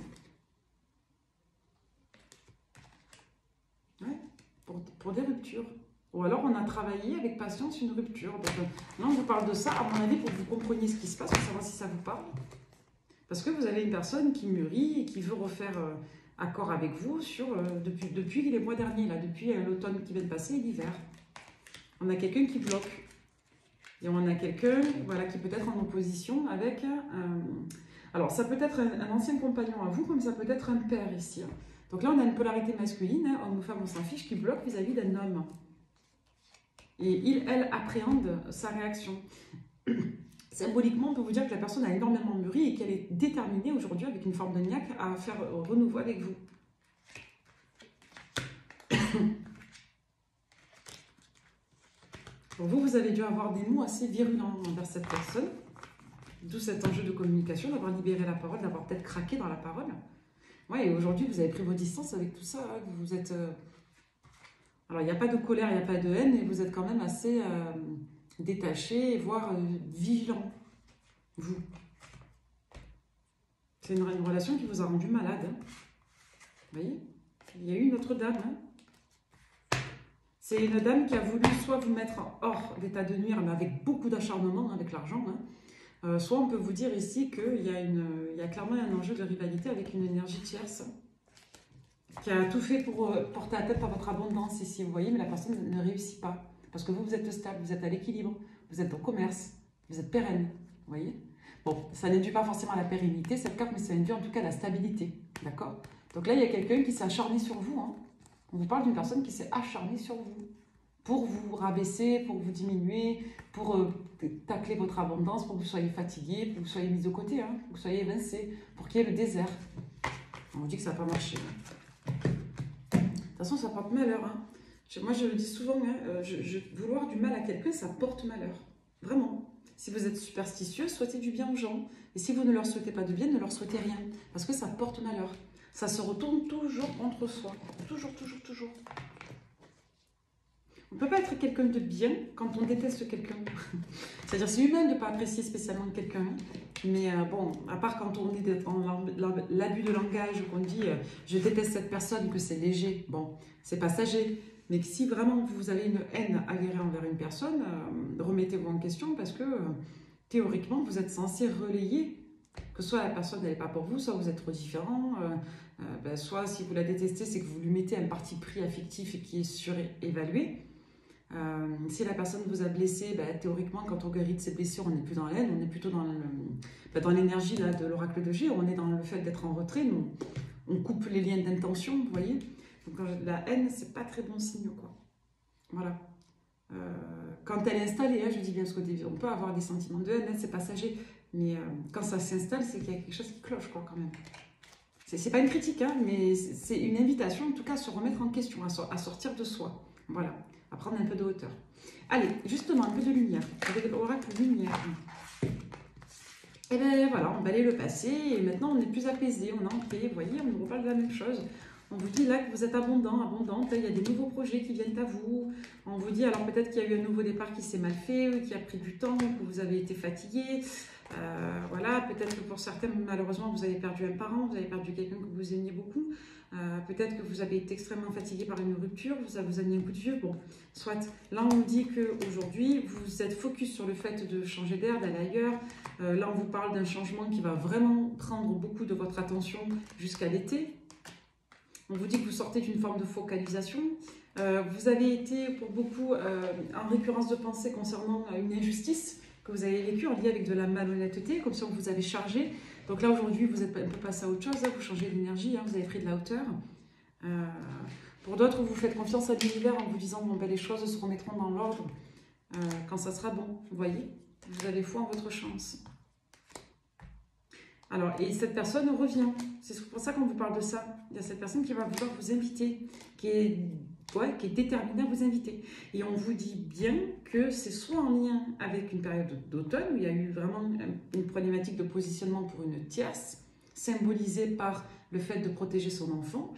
Ouais, pour des ruptures. Ou alors on a travaillé avec patience une rupture. Donc, là, on vous parle de ça, à mon avis, pour que vous compreniez ce qui se passe, pour savoir si ça vous parle. Parce que vous avez une personne qui mûrit et qui veut refaire accord avec vous sur, depuis les mois derniers, là, depuis l'automne qui vient de passer et l'hiver. On a quelqu'un qui bloque. Et on a quelqu'un voilà, qui peut être en opposition avec... alors, ça peut être un ancien compagnon à vous, comme ça peut être un père ici. Donc là, on a une polarité masculine, hein, homme ou femme, on s'en fiche, qui bloque vis-à-vis d'un homme. Et elle appréhende sa réaction. Symboliquement, on peut vous dire que la personne a énormément mûri et qu'elle est déterminée aujourd'hui, avec une forme de niaque, à faire renouveau avec vous. Pour vous, vous avez dû avoir des mots assez virulents envers cette personne, d'où cet enjeu de communication, d'avoir libéré la parole, d'avoir peut-être craqué dans la parole. Ouais, et aujourd'hui, vous avez pris vos distances avec tout ça, hein, vous êtes... Alors, il n'y a pas de colère, il n'y a pas de haine, et vous êtes quand même assez détaché, voire vigilant, vous. C'est une relation qui vous a rendu malade. Hein. Vous voyez? Il y a eu une autre dame, hein. C'est une dame qui a voulu soit vous mettre hors d'état de nuire, mais avec beaucoup d'acharnement, hein, avec l'argent, hein. Soit on peut vous dire ici qu'il y a clairement un enjeu de rivalité avec une énergie tierce qui a tout fait pour porter la tête à votre abondance ici, vous voyez, mais la personne ne réussit pas. Parce que vous, vous êtes stable, vous êtes à l'équilibre, vous êtes au commerce, vous êtes pérenne, vous voyez. Bon, ça n'induit pas forcément la pérennité, cette carte, mais ça induit en tout cas la stabilité, d'accord? Donc là, il y a quelqu'un qui s'est acharné sur vous, hein. On vous parle d'une personne qui s'est acharnée sur vous, pour vous rabaisser, pour vous diminuer, pour tacler votre abondance, pour que vous soyez fatigué, pour que vous soyez mis de côté, hein, pour que vous soyez évincé, pour qu'il y ait le désert. On vous dit que ça n'a pas marché. Hein. De toute façon, ça porte malheur. Hein. Moi, je le dis souvent, hein, vouloir du mal à quelqu'un, ça porte malheur. Vraiment. Si vous êtes superstitieux, souhaitez du bien aux gens. Et si vous ne leur souhaitez pas de bien, ne leur souhaitez rien. Parce que ça porte malheur. Ça se retourne toujours contre soi. Toujours, toujours, toujours. On ne peut pas être quelqu'un de bien quand on déteste quelqu'un. C'est-à-dire, c'est humain de ne pas apprécier spécialement quelqu'un. Mais bon, à part quand on est dans l'abus de langage, qu'on dit je déteste cette personne, que c'est léger. Bon, c'est passager. Mais si vraiment vous avez une haine avérée envers une personne, remettez-vous en question parce que théoriquement, vous êtes censé relayer que soit la personne n'est pas pour vous, soit vous êtes trop différent, soit si vous la détestez, c'est que vous lui mettez un parti pris affectif et qui est surévalué. Si la personne vous a blessé, ben, théoriquement, quand on guérit de ses blessures, on n'est plus dans la haine, on est plutôt dans dans l'énergie de l'oracle de G, on est dans le fait d'être en retrait, nous, on coupe les liens d'intention, vous voyez. Donc la haine, c'est pas très bon signe, quoi. Voilà. Quand elle est installée, hein, je dis bien parce qu'on peut avoir des sentiments de haine, hein, c'est passager, mais quand ça s'installe, c'est qu'il y a quelque chose qui cloche, quoi, quand même. C'est pas une critique, hein, mais c'est une invitation, en tout cas, à se remettre en question, à sortir de soi. Voilà. À prendre un peu de hauteur. Allez, justement, un peu de lumière, avec l'oracle lumière. Et bien voilà, on balaye le passé, et maintenant on est plus apaisé, on est en paix, vous voyez, on nous reparle de la même chose. On vous dit là que vous êtes abondant, abondante, il y a des nouveaux projets qui viennent à vous. On vous dit, alors peut-être qu'il y a eu un nouveau départ qui s'est mal fait, qui a pris du temps, que vous avez été fatigué. Voilà, peut-être que pour certains, malheureusement, vous avez perdu un parent, vous avez perdu quelqu'un que vous aimiez beaucoup. Peut-être que vous avez été extrêmement fatigué par une rupture, ça vous a mis un coup de vieux. Bon, soit là on dit qu'aujourd'hui vous êtes focus sur le fait de changer d'air, d'aller ailleurs. Là on vous parle d'un changement qui va vraiment prendre beaucoup de votre attention jusqu'à l'été. On vous dit que vous sortez d'une forme de focalisation. Vous avez été pour beaucoup en récurrence de pensée concernant une injustice que vous avez vécue en lien avec de la malhonnêteté, comme si on vous avait chargé. Donc là, aujourd'hui, vous êtes un peu passé à autre chose, hein, vous changez d'énergie, hein, vous avez pris de la hauteur. Pour d'autres, vous faites confiance à l'univers en vous disant bon, ben, les choses se remettront dans l'ordre quand ça sera bon. Vous voyez, vous avez foi en votre chance. Alors, et cette personne revient. C'est pour ça qu'on vous parle de ça. Il y a cette personne qui va vouloir vous inviter, qui est déterminée à vous inviter. Et on vous dit bien que c'est soit en lien avec une période d'automne, où il y a eu vraiment une problématique de positionnement pour une tierce, symbolisée par le fait de protéger son enfant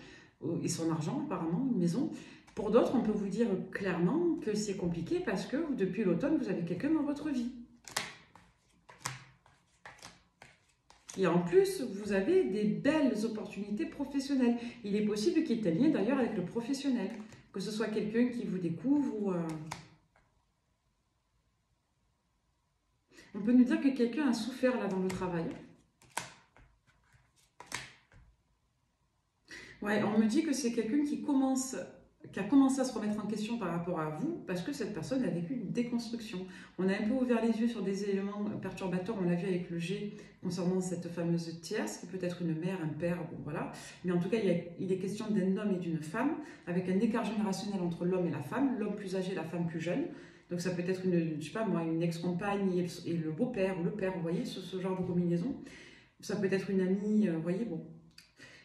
et son argent, apparemment, une maison. Pour d'autres, on peut vous dire clairement que c'est compliqué parce que depuis l'automne, vous avez quelqu'un dans votre vie. Et en plus, vous avez des belles opportunités professionnelles. Il est possible qu'il y ait un lien d'ailleurs avec le professionnel. Que ce soit quelqu'un qui vous découvre ou... On peut nous dire que quelqu'un a souffert là dans le travail. Ouais, on me dit que c'est quelqu'un qui a commencé à se remettre en question par rapport à vous parce que cette personne a vécu une déconstruction. On a un peu ouvert les yeux sur des éléments perturbateurs, on l'a vu avec le G concernant cette fameuse tierce, qui peut être une mère, un père, bon voilà. Mais en tout cas, il est question d'un homme et d'une femme, avec un écart générationnel entre l'homme et la femme, l'homme plus âgé, la femme plus jeune. Donc ça peut être je sais pas moi, une ex-compagne et le beau-père ou le père, vous voyez, ce genre de combinaison. Ça peut être une amie, vous voyez, bon.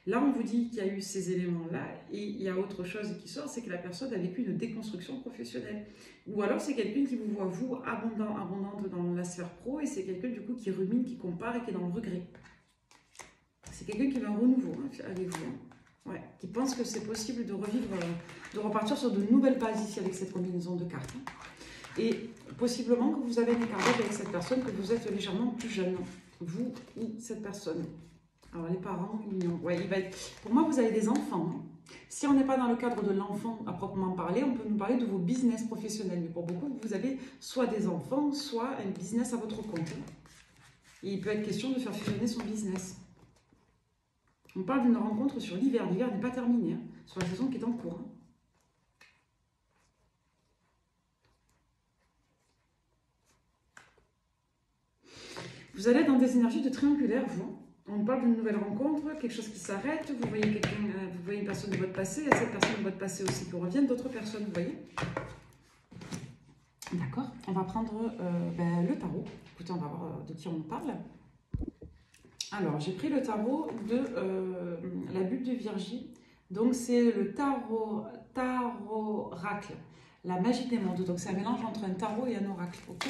Là, on vous dit qu'il y a eu ces éléments-là et il y a autre chose qui sort, c'est que la personne a vécu une déconstruction professionnelle. Ou alors, c'est quelqu'un qui vous voit, vous, abondante dans la sphère pro et c'est quelqu'un, du coup, qui rumine, qui compare et qui est dans le regret. C'est quelqu'un qui veut un renouveau avec vous. Hein. Ouais, qui pense que c'est possible de revivre, de repartir sur de nouvelles bases ici avec cette combinaison de cartes. Hein. Et possiblement que vous avez un écart avec cette personne, que vous êtes légèrement plus jeune, vous ou cette personne. Alors les parents, ouais, pour moi vous avez des enfants. Hein. Si on n'est pas dans le cadre de l'enfant à proprement parler, on peut nous parler de vos business professionnels. Mais pour beaucoup, vous avez soit des enfants, soit un business à votre compte. Et il peut être question de faire fusionner son business. On parle d'une rencontre sur l'hiver. L'hiver n'est pas terminé, hein, sur la saison qui est en cours. Hein. Vous allez dans des énergies de triangulaire, vous. On parle d'une nouvelle rencontre, quelque chose qui s'arrête, vous voyez quelqu'un, vous voyez une personne de votre passé, il y a cette personne de votre passé aussi qui revient, d'autres personnes, vous voyez. D'accord, on va prendre le tarot. Écoutez, on va voir de qui on parle. Alors, j'ai pris le tarot de la bulle de Virgie. Donc, c'est le tarot-oracle, la magie des mondes. Donc, c'est un mélange entre un tarot et un oracle. Ok,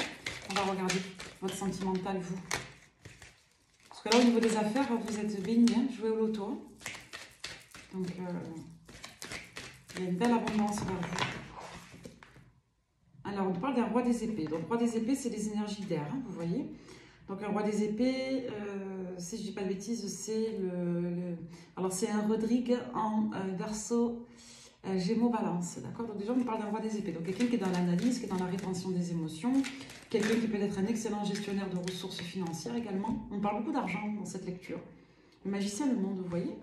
on va regarder votre sentimental, vous. Parce que là, au niveau des affaires, vous êtes béni, hein, jouez au loto. Donc, il y a une belle abondance vers vous. Alors, on parle d'un roi des épées. Donc, roi des épées, c'est les énergies d'air, hein, vous voyez. Donc, un roi des épées, si je ne dis pas de bêtises, c'est alors, c'est un Rodrigue en Verseau Gémeaux Balance, d'accord. Donc, déjà, on parle d'un roi des épées. Donc, quelqu'un qui est dans l'analyse, qui est dans la rétention des émotions, quelqu'un qui peut être un excellent gestionnaire de ressources financières également. On parle beaucoup d'argent dans cette lecture. Le magicien, le monde, vous voyez.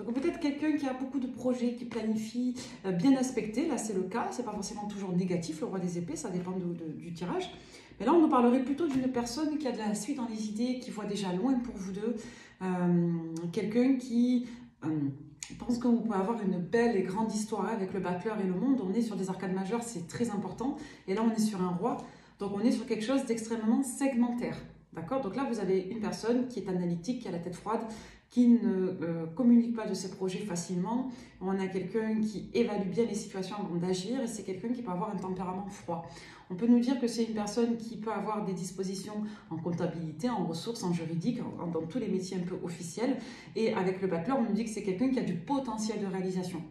Donc peut-être quelqu'un qui a beaucoup de projets, qui planifie bien aspecté, là c'est le cas, c'est pas forcément toujours négatif, le roi des épées, ça dépend du tirage. Mais là on nous parlerait plutôt d'une personne qui a de la suite dans les idées, qui voit déjà loin pour vous deux, quelqu'un qui pense que vous pouvez avoir une belle et grande histoire avec le battleur et le monde. On est sur des arcades majeures, c'est très important, et là on est sur un roi, donc on est sur quelque chose d'extrêmement segmentaire. D'accord? Donc là, vous avez une personne qui est analytique, qui a la tête froide, qui ne communique pas de ses projets facilement. On a quelqu'un qui évalue bien les situations avant d'agir et c'est quelqu'un qui peut avoir un tempérament froid. On peut nous dire que c'est une personne qui peut avoir des dispositions en comptabilité, en ressources, en juridique, dans tous les métiers un peu officiels. Et avec le battleur, on nous dit que c'est quelqu'un qui a du potentiel de réalisation.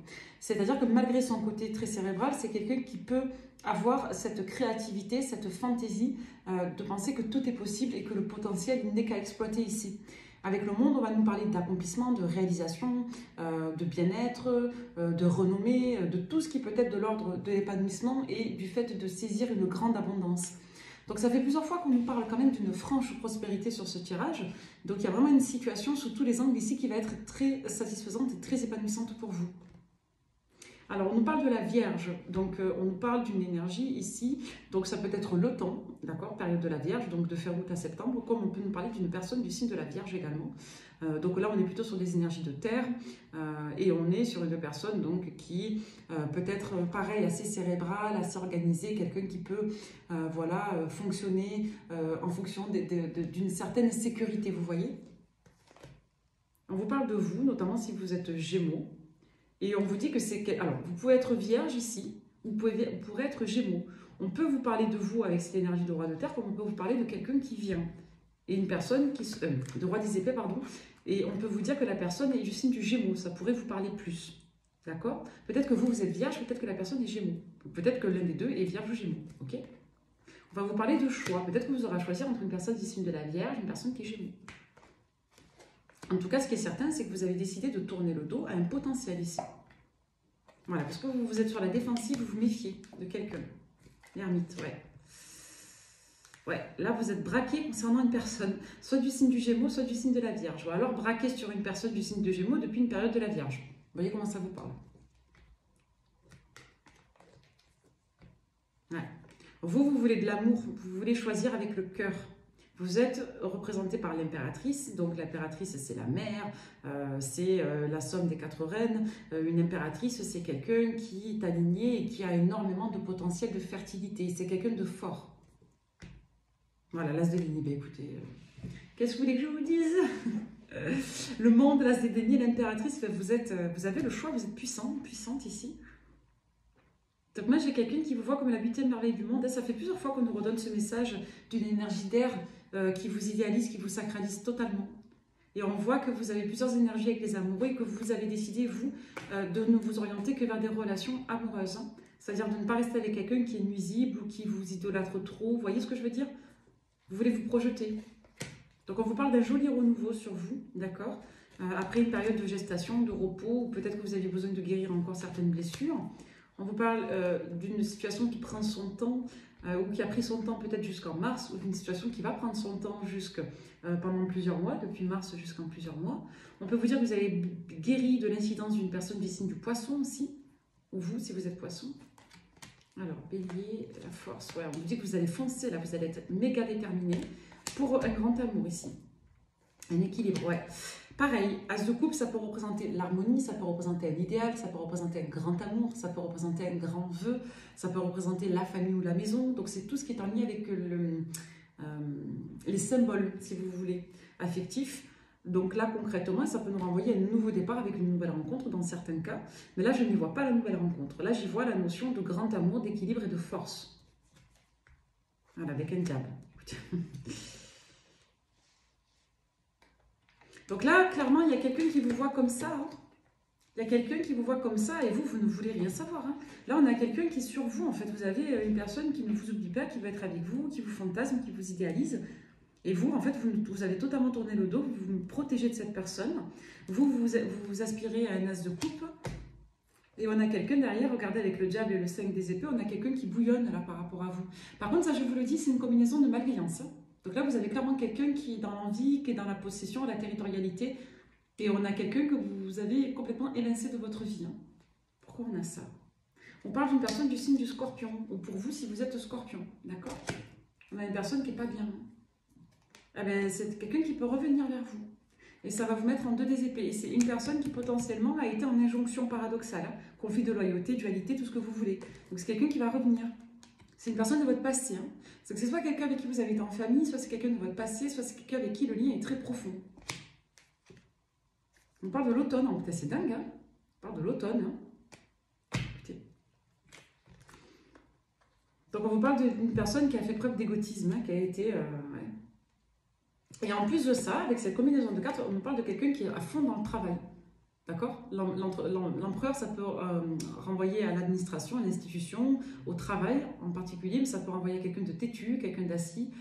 C'est-à-dire que malgré son côté très cérébral, c'est quelqu'un qui peut avoir cette créativité, cette fantaisie de penser que tout est possible et que le potentiel n'est qu'à exploiter ici. Avec le monde, on va nous parler d'accomplissement, de réalisation, de bien-être, de renommée, de tout ce qui peut être de l'ordre de l'épanouissement et du fait de saisir une grande abondance. Donc ça fait plusieurs fois qu'on nous parle quand même d'une franche prospérité sur ce tirage. Donc il y a vraiment une situation sous tous les angles ici qui va être très satisfaisante et très épanouissante pour vous. Alors, on nous parle de la Vierge, donc on nous parle d'une énergie ici, donc ça peut être le temps, d'accord, période de la Vierge, donc de fin août à septembre, comme on peut nous parler d'une personne du signe de la Vierge également. Donc là, on est plutôt sur des énergies de terre, et on est sur une personne donc qui peut être pareil, assez cérébrale, assez organisée, quelqu'un qui peut voilà, fonctionner en fonction d'une certaine sécurité, vous voyez. On vous parle de vous, notamment si vous êtes Gémeaux. Et on vous dit que c'est... Alors, vous pouvez être Vierge ici, vous pourrez être Gémeaux. On peut vous parler de vous avec cette énergie de roi de terre, comme on peut vous parler de quelqu'un qui vient. Et une personne qui... de roi des épées, pardon. Et on peut vous dire que la personne est du signe du Gémeaux. Ça pourrait vous parler plus. D'accord? Peut-être que vous êtes Vierge, peut-être que la personne est Gémeaux. Peut-être que l'un des deux est Vierge ou Gémeaux. Ok? On va vous parler de choix. Peut-être que vous aurez à choisir entre une personne du signe de la Vierge et une personne qui est Gémeaux. En tout cas, ce qui est certain, c'est que vous avez décidé de tourner le dos à un potentiel ici. Voilà, parce que vous êtes sur la défensive, vous vous méfiez de quelqu'un. L'ermite, ouais. Ouais, là, vous êtes braqué concernant une personne, soit du signe du Gémeaux, soit du signe de la Vierge. Ou alors braqué sur une personne du signe de Gémeaux depuis une période de la Vierge. Vous voyez comment ça vous parle? Ouais. Vous voulez de l'amour, vous voulez choisir avec le cœur. Vous êtes représenté par l'impératrice, donc l'impératrice c'est la mère, c'est la somme des 4 reines. Une impératrice c'est quelqu'un qui est aligné et qui a énormément de potentiel de fertilité, c'est quelqu'un de fort. Voilà, l'as de l'inhibé, écoutez, qu'est-ce que vous voulez que je vous dise? Le monde, l'as des deniers, l'impératrice, vous avez le choix, vous êtes puissante ici. Donc moi j'ai quelqu'un qui vous voit comme la 8e merveille du monde, et ça fait plusieurs fois qu'on nous redonne ce message d'une énergie d'air qui vous idéalise, qui vous sacralise totalement. Et on voit que vous avez plusieurs énergies avec les amoureux et que vous avez décidé, vous, de ne vous orienter que vers des relations amoureuses. Hein. C'est-à-dire de ne pas rester avec quelqu'un qui est nuisible ou qui vous idolâtre trop. Vous voyez ce que je veux dire? Vous voulez vous projeter. Donc on vous parle d'un joli renouveau sur vous, d'accord? Après une période de gestation, de repos, ou peut-être que vous aviez besoin de guérir encore certaines blessures. On vous parle d'une situation qui prend son temps, ou qui a pris son temps peut-être jusqu'en mars, ou d'une situation qui va prendre son temps pendant plusieurs mois, depuis mars jusqu'en plusieurs mois. On peut vous dire que vous avez guéri de l'incidence d'une personne du signe du poisson aussi, ou vous, si vous êtes poisson. Alors, bélier, la force, ouais, on vous dit que vous allez foncer, là, vous allez être méga déterminé pour un grand amour ici. Un équilibre, ouais. Pareil, as de coupe, ça peut représenter l'harmonie, ça peut représenter un idéal, ça peut représenter un grand amour, ça peut représenter un grand vœu, ça peut représenter la famille ou la maison. Donc c'est tout ce qui est en lien avec les symboles, si vous voulez, affectifs. Donc là, concrètement, ça peut nous renvoyer à un nouveau départ avec une nouvelle rencontre dans certains cas. Mais là, je n'y vois pas la nouvelle rencontre. Là, j'y vois la notion de grand amour, d'équilibre et de force. Voilà, avec un diable. Donc là, clairement, il y a quelqu'un qui vous voit comme ça. Hein. Il y a quelqu'un qui vous voit comme ça et vous ne voulez rien savoir. Hein. Là, on a quelqu'un qui est sur vous. En fait, vous avez une personne qui ne vous oublie pas, qui veut être avec vous, qui vous fantasme, qui vous idéalise. Et vous, en fait, vous avez totalement tourné le dos, vous vous protégez de cette personne. Vous aspirez à un as de coupe. Et on a quelqu'un derrière, regardez avec le diable et le 5 des épées, on a quelqu'un qui bouillonne là par rapport à vous. Par contre, ça, je vous le dis, c'est une combinaison de malveillance. Hein. Donc là, vous avez clairement quelqu'un qui est dans l'envie, qui est dans la possession, la territorialité. Et on a quelqu'un que vous avez complètement évincé de votre vie. Hein. Pourquoi on a ça? On parle d'une personne du signe du Scorpion, ou pour vous si vous êtes Scorpion, d'accord? On a une personne qui n'est pas bien. Eh ben, c'est quelqu'un qui peut revenir vers vous. Et ça va vous mettre en deux des épées. Et c'est une personne qui potentiellement a été en injonction paradoxale, hein, conflit de loyauté, dualité, tout ce que vous voulez. Donc c'est quelqu'un qui va revenir. C'est une personne de votre passé. Hein. C'est que c'est soit quelqu'un avec qui vous avez été en famille, soit c'est quelqu'un de votre passé, soit c'est quelqu'un avec qui le lien est très profond. On parle de l'automne, en fait, c'est dingue. Hein. On parle de l'automne. Hein. Écoutez. Donc on vous parle d'une personne qui a fait preuve d'égotisme, hein, qui a été... ouais. Et en plus de ça, avec cette combinaison de cartes, on nous parle de quelqu'un qui est à fond dans le travail. D'accord? L'empereur, ça peut renvoyer à l'administration, à l'institution, au travail en particulier, mais ça peut renvoyer à quelqu'un de têtu, quelqu'un d'assis.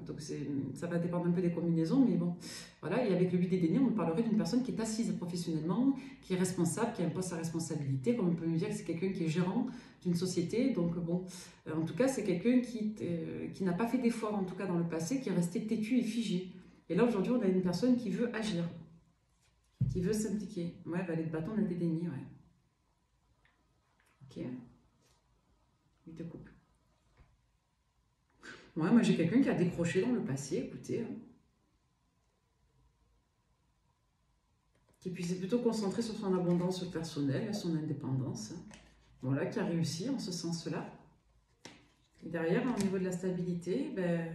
Donc ça va dépendre un peu des combinaisons, mais bon, voilà. Et avec le 8 des deniers, on parlerait d'une personne qui est assise professionnellement, qui est responsable, qui a un poste à responsabilité, comme on peut nous dire que c'est quelqu'un qui est gérant d'une société. Donc bon, en tout cas, c'est quelqu'un qui n'a pas fait d'efforts, en tout cas dans le passé, qui est resté têtu et figé. Et là, aujourd'hui, on a une personne qui veut agir, qui veut s'impliquer. Ouais, valet de bâton, on a des deniers, ouais. Ok. 8 de coupe. Ouais, moi j'ai quelqu'un qui a décroché dans le passé, écoutez. Hein. Qui puisse être plutôt concentré sur son abondance personnelle, son indépendance. Hein. Voilà, qui a réussi en ce sens-là. Et derrière, au niveau de la stabilité, ben,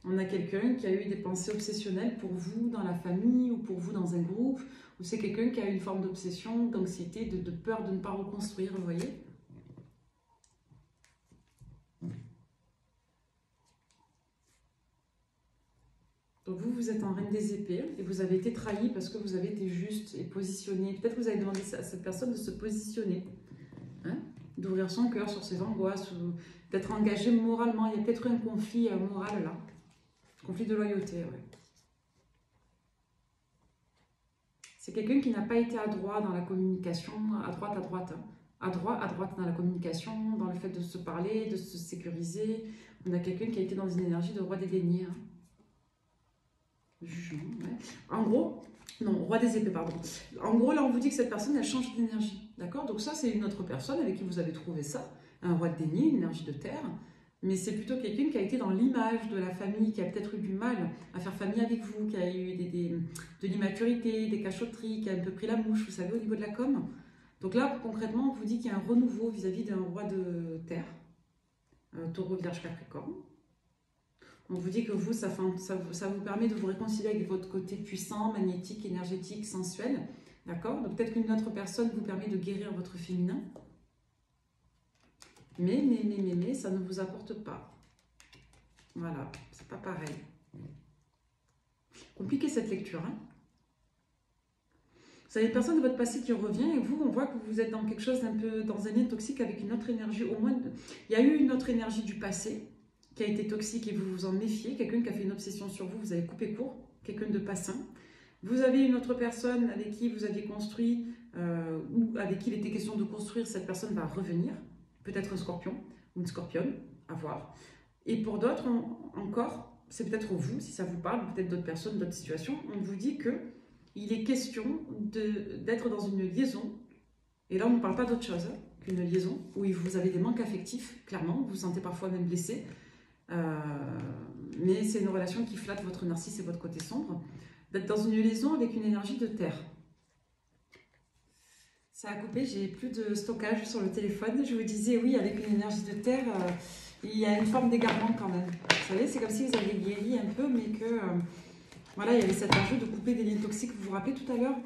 on a quelqu'un qui a eu des pensées obsessionnelles pour vous dans la famille ou pour vous dans un groupe. Ou c'est quelqu'un qui a eu une forme d'obsession, d'anxiété, de peur de ne pas reconstruire, vous voyez. Donc vous êtes en reine des épées et vous avez été trahi parce que vous avez été juste et positionné. Peut-être que vous avez demandé à cette personne de se positionner, hein, d'ouvrir son cœur sur ses angoisses, ou d'être engagé moralement. Il y a peut-être un conflit moral là, conflit de loyauté, ouais. C'est quelqu'un qui n'a pas été adroit dans la communication, adroite, hein. Adroite dans la communication, dans le fait de se parler, de se sécuriser. On a quelqu'un qui a été dans une énergie de roi des deniers, hein. Jugement, ouais. En gros, non, roi des épées, pardon. En gros, là, on vous dit que cette personne, elle change d'énergie, d'accord? Donc ça, c'est une autre personne avec qui vous avez trouvé ça, un roi de denier, une énergie de terre, mais c'est plutôt quelqu'un qui a été dans l'image de la famille, qui a peut-être eu du mal à faire famille avec vous, qui a eu de l'immaturité, des cachotteries, qui a un peu pris la mouche, vous savez, au niveau de la com. Donc là, concrètement, on vous dit qu'il y a un renouveau vis-à-vis d'un roi de terre, taureau, vierge, capricorne. On vous dit que vous, ça vous permet de vous réconcilier avec votre côté puissant, magnétique, énergétique, sensuel. D'accord? Donc peut-être qu'une autre personne vous permet de guérir votre féminin. Mais, ça ne vous apporte pas. Voilà, c'est pas pareil. Compliqué cette lecture, hein? Vous avez une personne de votre passé qui revient et vous, on voit que vous êtes dans quelque chose d'un peu, dans un lien toxique avec une autre énergie. Au moins, il y a eu une autre énergie du passé qui a été toxique et vous vous en méfiez, quelqu'un qui a fait une obsession sur vous, vous avez coupé court, quelqu'un de pas sain. Vous avez une autre personne avec qui vous aviez construit, ou avec qui il était question de construire, cette personne va revenir, peut-être un scorpion ou une scorpionne, à voir. Et pour d'autres, encore, c'est peut-être vous, si ça vous parle, peut-être d'autres personnes, d'autres situations, on vous dit qu'il est question d'être dans une liaison, et là on ne parle pas d'autre chose qu'une liaison, où vous avez des manques affectifs, clairement, vous vous sentez parfois même blessé, mais c'est une relation qui flatte votre narcisse et votre côté sombre, d'être dans une liaison avec une énergie de terre. Ça a coupé, j'ai plus de stockage sur le téléphone. Je vous disais, oui, avec une énergie de terre, il y a une forme d'égarement quand même. Vous savez, c'est comme si vous aviez guéri un peu, mais que voilà, il y avait cet enjeu de couper des liens toxiques, vous vous rappelez tout à l'heure.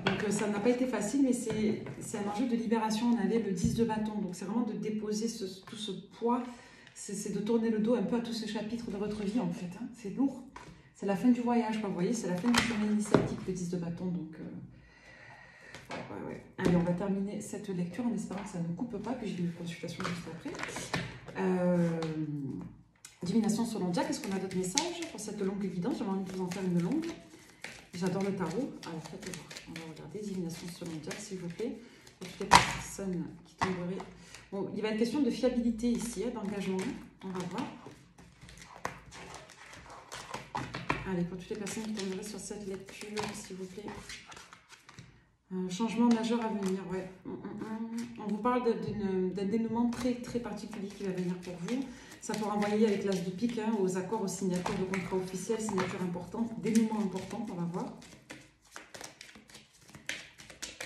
Donc ça n'a pas été facile, mais c'est un enjeu de libération. On avait le 10 de bâton, donc c'est vraiment de déposer tout ce poids. C'est de tourner le dos un peu à tout ce chapitre de votre vie, en fait. Hein. C'est lourd. C'est la fin du voyage, quoi. Vous voyez, c'est la fin du chemin initiatique, le 10 de bâton. Donc, ouais. Allez, on va terminer cette lecture en espérant que ça ne coupe pas, puis j'ai une consultation juste après. Divination selon Jack, est-ce qu'on a d'autres messages pour cette longue guidance? J'ai envie de vous en faire une longue. J'adore le tarot. Alors, faites voir. On va regarder. Divination selon Jack, s'il vous plaît. Pour toutes les personnes qui tomberaient. Bon, il va être question de fiabilité ici, hein, d'engagement. On va voir. Allez, pour toutes les personnes qui tomberaient sur cette lecture, s'il vous plaît. Changement majeur à venir, ouais. On vous parle d'un dénouement très, très particulier qui va venir pour vous. Ça peut renvoyer avec l'as de pique hein, aux accords, aux signatures de contrats officiels, signatures importantes, dénouement important, on va voir.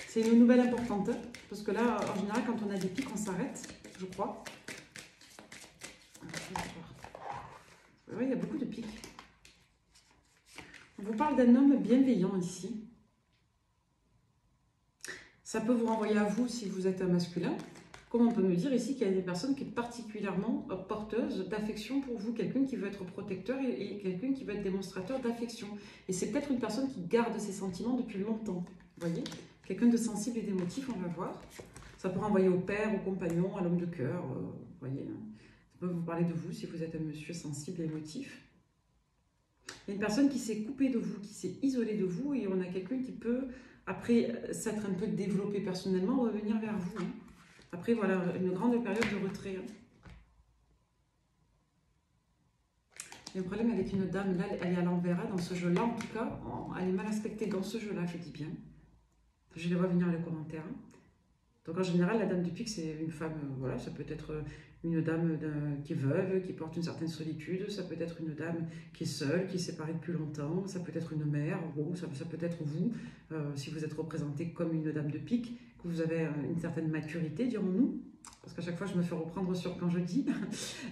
C'est une nouvelle importante, hein, parce que là, en général, quand on a des pics, on s'arrête, je crois. Oui, il y a beaucoup de pics. On vous parle d'un homme bienveillant ici. Ça peut vous renvoyer à vous si vous êtes un masculin. Comme on peut nous dire ici qu'il y a des personnes qui sont particulièrement porteuses d'affection pour vous. Quelqu'un qui veut être protecteur et quelqu'un qui veut être démonstrateur d'affection. Et c'est peut-être une personne qui garde ses sentiments depuis longtemps. Vous voyez? Quelqu'un de sensible et d'émotif, on va voir. Ça peut renvoyer au père, au compagnon, à l'homme de cœur. Vous voyez? Ça peut vous parler de vous si vous êtes un monsieur sensible et émotif. Il y a une personne qui s'est coupée de vous, qui s'est isolée de vous. Et on a quelqu'un qui peut... Après s'être un peu développé personnellement, revenir vers vous. Hein. Après, voilà, une grande période de retrait. Hein. Il y a un problème avec une dame, là, elle est à l'envers, hein, dans ce jeu-là, en tout cas, elle est mal aspectée dans ce jeu-là, je dis bien. Je les vois venir les commentaires. Hein. Donc, en général, la dame du pique, c'est une femme, voilà, ça peut être une dame qui est veuve, qui porte une certaine solitude, ça peut être une dame qui est seule, qui est séparée depuis longtemps, ça peut être une mère, bon, ça peut être vous, si vous êtes représenté comme une dame de pique, que vous avez une certaine maturité, dirons-nous, parce qu'à chaque fois je me fais reprendre sur quand je dis,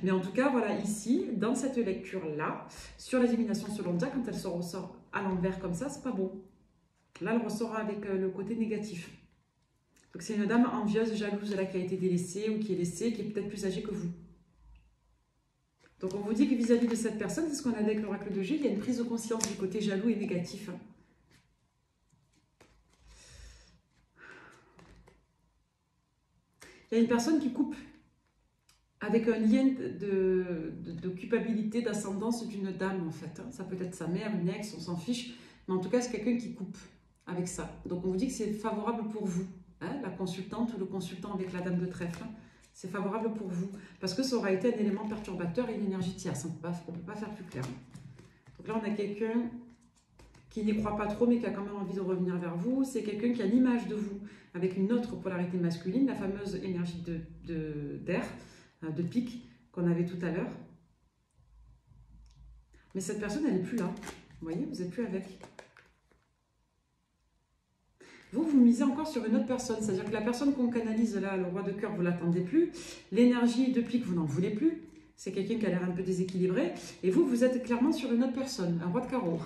mais en tout cas, voilà, ici, dans cette lecture-là, sur l'élimination selon Dia, quand elle se ressort à l'envers comme ça, c'est pas beau. Là, elle ressort avec le côté négatif. Donc c'est une dame envieuse, jalouse, là, qui a été délaissée ou qui est laissée, qui est peut-être plus âgée que vous. Donc on vous dit que vis-à-vis de cette personne, c'est ce qu'on a dit avec l'oracle de G, il y a une prise de conscience du côté jaloux et négatif. Il y a une personne qui coupe avec un lien de culpabilité, d'ascendance d'une dame en fait. Ça peut être sa mère, une ex, on s'en fiche, mais en tout cas c'est quelqu'un qui coupe avec ça. Donc on vous dit que c'est favorable pour vous. Hein, la consultante ou le consultant avec la dame de trèfle, c'est favorable pour vous. Parce que ça aura été un élément perturbateur et une énergie tierce. On ne peut pas faire plus clair. Donc là, on a quelqu'un qui n'y croit pas trop, mais qui a quand même envie de revenir vers vous. C'est quelqu'un qui a l'image de vous avec une autre polarité masculine, la fameuse énergie d'air, de pique qu'on avait tout à l'heure. Mais cette personne, elle n'est plus là. Vous voyez, vous n'êtes plus avec. Vous misez encore sur une autre personne, c'est-à-dire que la personne qu'on canalise là, le roi de cœur, vous ne l'attendez plus. L'énergie de pique, vous n'en voulez plus. C'est quelqu'un qui a l'air un peu déséquilibré. Et vous êtes clairement sur une autre personne, un roi de carreau.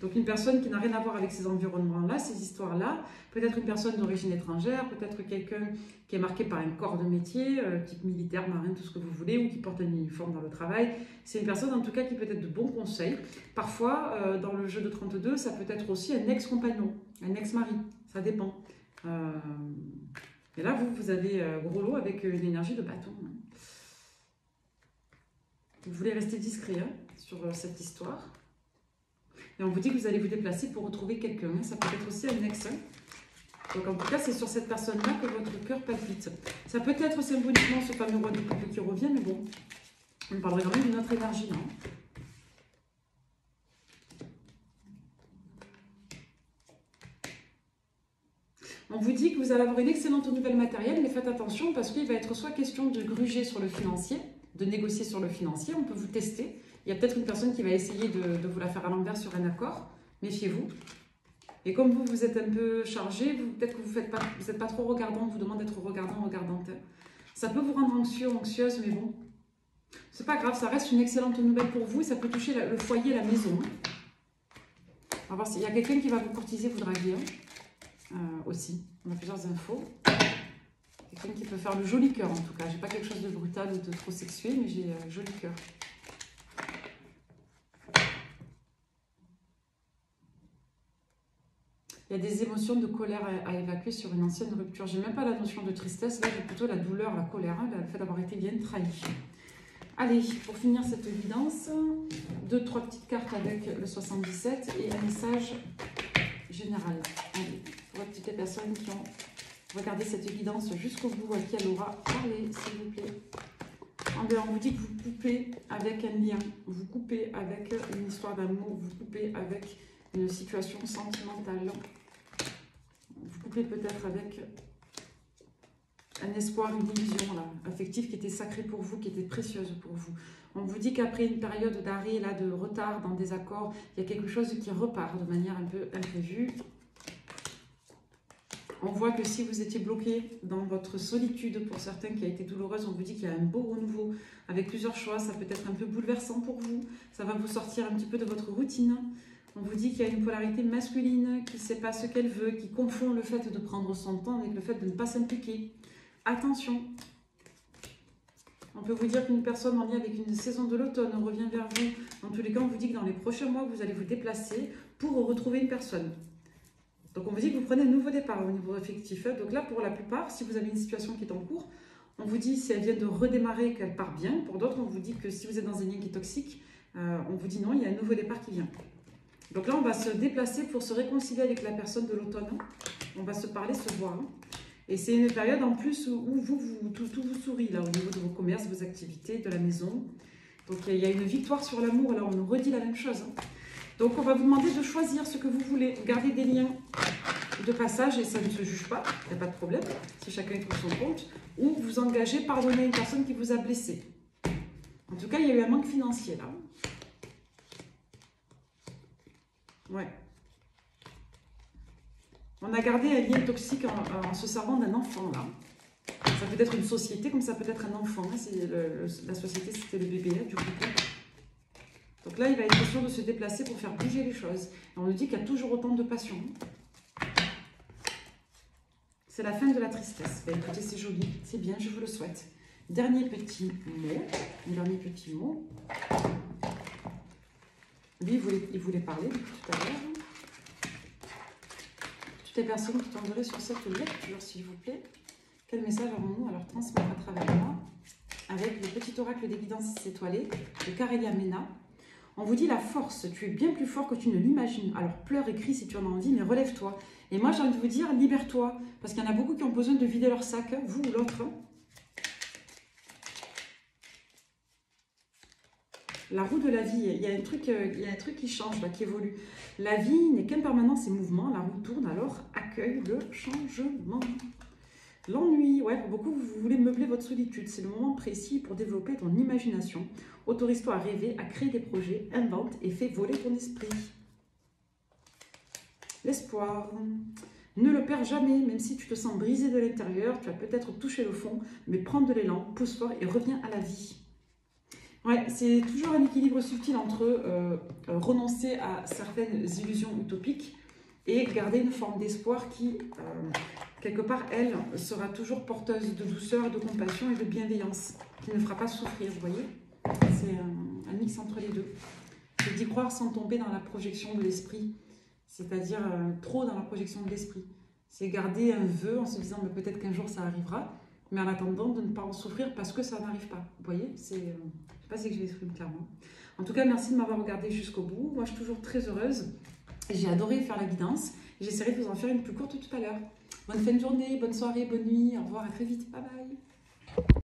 Donc une personne qui n'a rien à voir avec ces environnements-là, ces histoires-là. Peut-être une personne d'origine étrangère, peut-être quelqu'un qui est marqué par un corps de métier, type militaire, marin, tout ce que vous voulez, ou qui porte un uniforme dans le travail. C'est une personne en tout cas qui peut être de bons conseils. Parfois, dans le jeu de 32, ça peut être aussi un ex-compagnon, un ex-mari. Ça dépend. Et là, vous avez gros lot avec une énergie de bâton. Vous voulez rester discret hein, sur cette histoire. Et on vous dit que vous allez vous déplacer pour retrouver quelqu'un. Hein. Ça peut être aussi un ex. Hein. Donc en tout cas, c'est sur cette personne-là que votre cœur palpite. Ça peut être symboliquement ce fameux roi de couple qui revient, mais bon, on parlerait quand même d'une autre énergie, non? On vous dit que vous allez avoir une excellente nouvelle matérielle, mais faites attention parce qu'il va être soit question de gruger sur le financier, de négocier sur le financier, on peut vous tester. Il y a peut-être une personne qui va essayer de vous la faire à l'envers sur un accord, méfiez-vous. Et comme vous êtes un peu chargé, peut-être que vous n'êtes pas trop regardant, on vous demande d'être regardant, regardante. Ça peut vous rendre anxieux, anxieuse, mais bon, c'est pas grave, ça reste une excellente nouvelle pour vous et ça peut toucher le foyer, la maison. On va voir s'il y a quelqu'un qui va vous courtiser, vous draguer. Aussi, on a plusieurs infos. Quelqu'un qui peut faire le joli cœur en tout cas. J'ai pas quelque chose de brutal ou de trop sexué, mais j'ai joli cœur. Il y a des émotions de colère à évacuer sur une ancienne rupture. J'ai même pas la notion de tristesse, là j'ai plutôt la douleur, la colère, hein, le fait d'avoir été bien trahi. Allez, pour finir cette évidence, 2-3 petites cartes avec le 77 et un message général. Allez, pour toutes les personnes qui ont regardé cette évidence jusqu'au bout, à qui elle aura parlé, s'il vous plaît. On vous dit que vous coupez avec un lien, vous coupez avec une histoire d'amour, vous coupez avec une situation sentimentale. Vous coupez peut-être avec un espoir, une illusion là, affective qui était sacrée pour vous, qui était précieuse pour vous. On vous dit qu'après une période d'arrêt, là, de retard dans des accords, il y a quelque chose qui repart de manière un peu imprévue. On voit que si vous étiez bloqué dans votre solitude, pour certains qui a été douloureuse, on vous dit qu'il y a un beau renouveau avec plusieurs choix. Ça peut être un peu bouleversant pour vous. Ça va vous sortir un petit peu de votre routine. On vous dit qu'il y a une polarité masculine qui ne sait pas ce qu'elle veut, qui confond le fait de prendre son temps avec le fait de ne pas s'impliquer. Attention! On peut vous dire qu'une personne en lien avec une saison de l'automne revient vers vous. En tous les cas, on vous dit que dans les prochains mois, vous allez vous déplacer pour retrouver une personne. Donc, on vous dit que vous prenez un nouveau départ au niveau affectif. Donc là, pour la plupart, si vous avez une situation qui est en cours, on vous dit si elle vient de redémarrer, qu'elle part bien. Pour d'autres, on vous dit que si vous êtes dans un lien qui est toxique, on vous dit non, il y a un nouveau départ qui vient. Donc là, on va se déplacer pour se réconcilier avec la personne de l'automne. On va se parler, se voir. Et c'est une période en plus où tout vous sourit, là, au niveau de vos commerces, vos activités, de la maison. Donc il y a une victoire sur l'amour, là, on nous redit la même chose. Donc on va vous demander de choisir ce que vous voulez. Garder des liens de passage, et ça ne se juge pas, il n'y a pas de problème, si chacun trouve son compte. Ou vous engager, pardonner une personne qui vous a blessé. En tout cas, il y a eu un manque financier, là. Ouais. On a gardé un lien toxique en se servant d'un enfant, là. Ça peut être une société, comme ça peut être un enfant. Hein. La société, c'était le bébé, là, du couple. Donc là, il va être question de se déplacer pour faire bouger les choses. Et on nous dit qu'il y a toujours autant de passion. C'est la fin de la tristesse. Ben, écoutez, c'est joli, c'est bien, je vous le souhaite. Dernier petit mot. Lui, il voulait parler depuis tout à l'heure. Toutes les personnes qui tomberaient sur cette lecture, s'il vous plaît. Quel message avons-nous à leur transmettre à travers moi avec le petit oracle des guidances étoilées de Carélia Mena. On vous dit la force, tu es bien plus fort que tu ne l'imagines. Alors pleure et crie si tu en as envie, mais relève-toi. Et moi j'ai envie de vous dire, libère-toi. Parce qu'il y en a beaucoup qui ont besoin de vider leur sac, vous ou l'autre. La roue de la vie, il y a un truc qui change, là, qui évolue. La vie n'est qu'impermanence et mouvement, la roue tourne, alors accueille le changement. L'ennui, ouais, pour beaucoup, vous voulez meubler votre solitude. C'est le moment précis pour développer ton imagination. Autorise-toi à rêver, à créer des projets, invente et fais voler ton esprit. L'espoir. Ne le perds jamais, même si tu te sens brisé de l'intérieur, tu vas peut-être toucher le fond, mais prends de l'élan, pousse fort et reviens à la vie. Ouais, c'est toujours un équilibre subtil entre renoncer à certaines illusions utopiques et garder une forme d'espoir qui, quelque part, elle, sera toujours porteuse de douceur, de compassion et de bienveillance, qui ne fera pas souffrir, vous voyez. C'est un mix entre les deux. C'est d'y croire sans tomber dans la projection de l'esprit, c'est-à-dire trop dans la projection de l'esprit. C'est garder un vœu en se disant peut-être qu'un jour ça arrivera, mais en attendant de ne pas en souffrir parce que ça n'arrive pas. Vous voyez, je ne sais pas si je l'exprime clairement. En tout cas, merci de m'avoir regardé jusqu'au bout. Moi, je suis toujours très heureuse. J'ai adoré faire la guidance. J'essaierai de vous en faire une plus courte tout à l'heure. Bonne fin de journée, bonne soirée, bonne nuit. Au revoir, à très vite. Bye bye.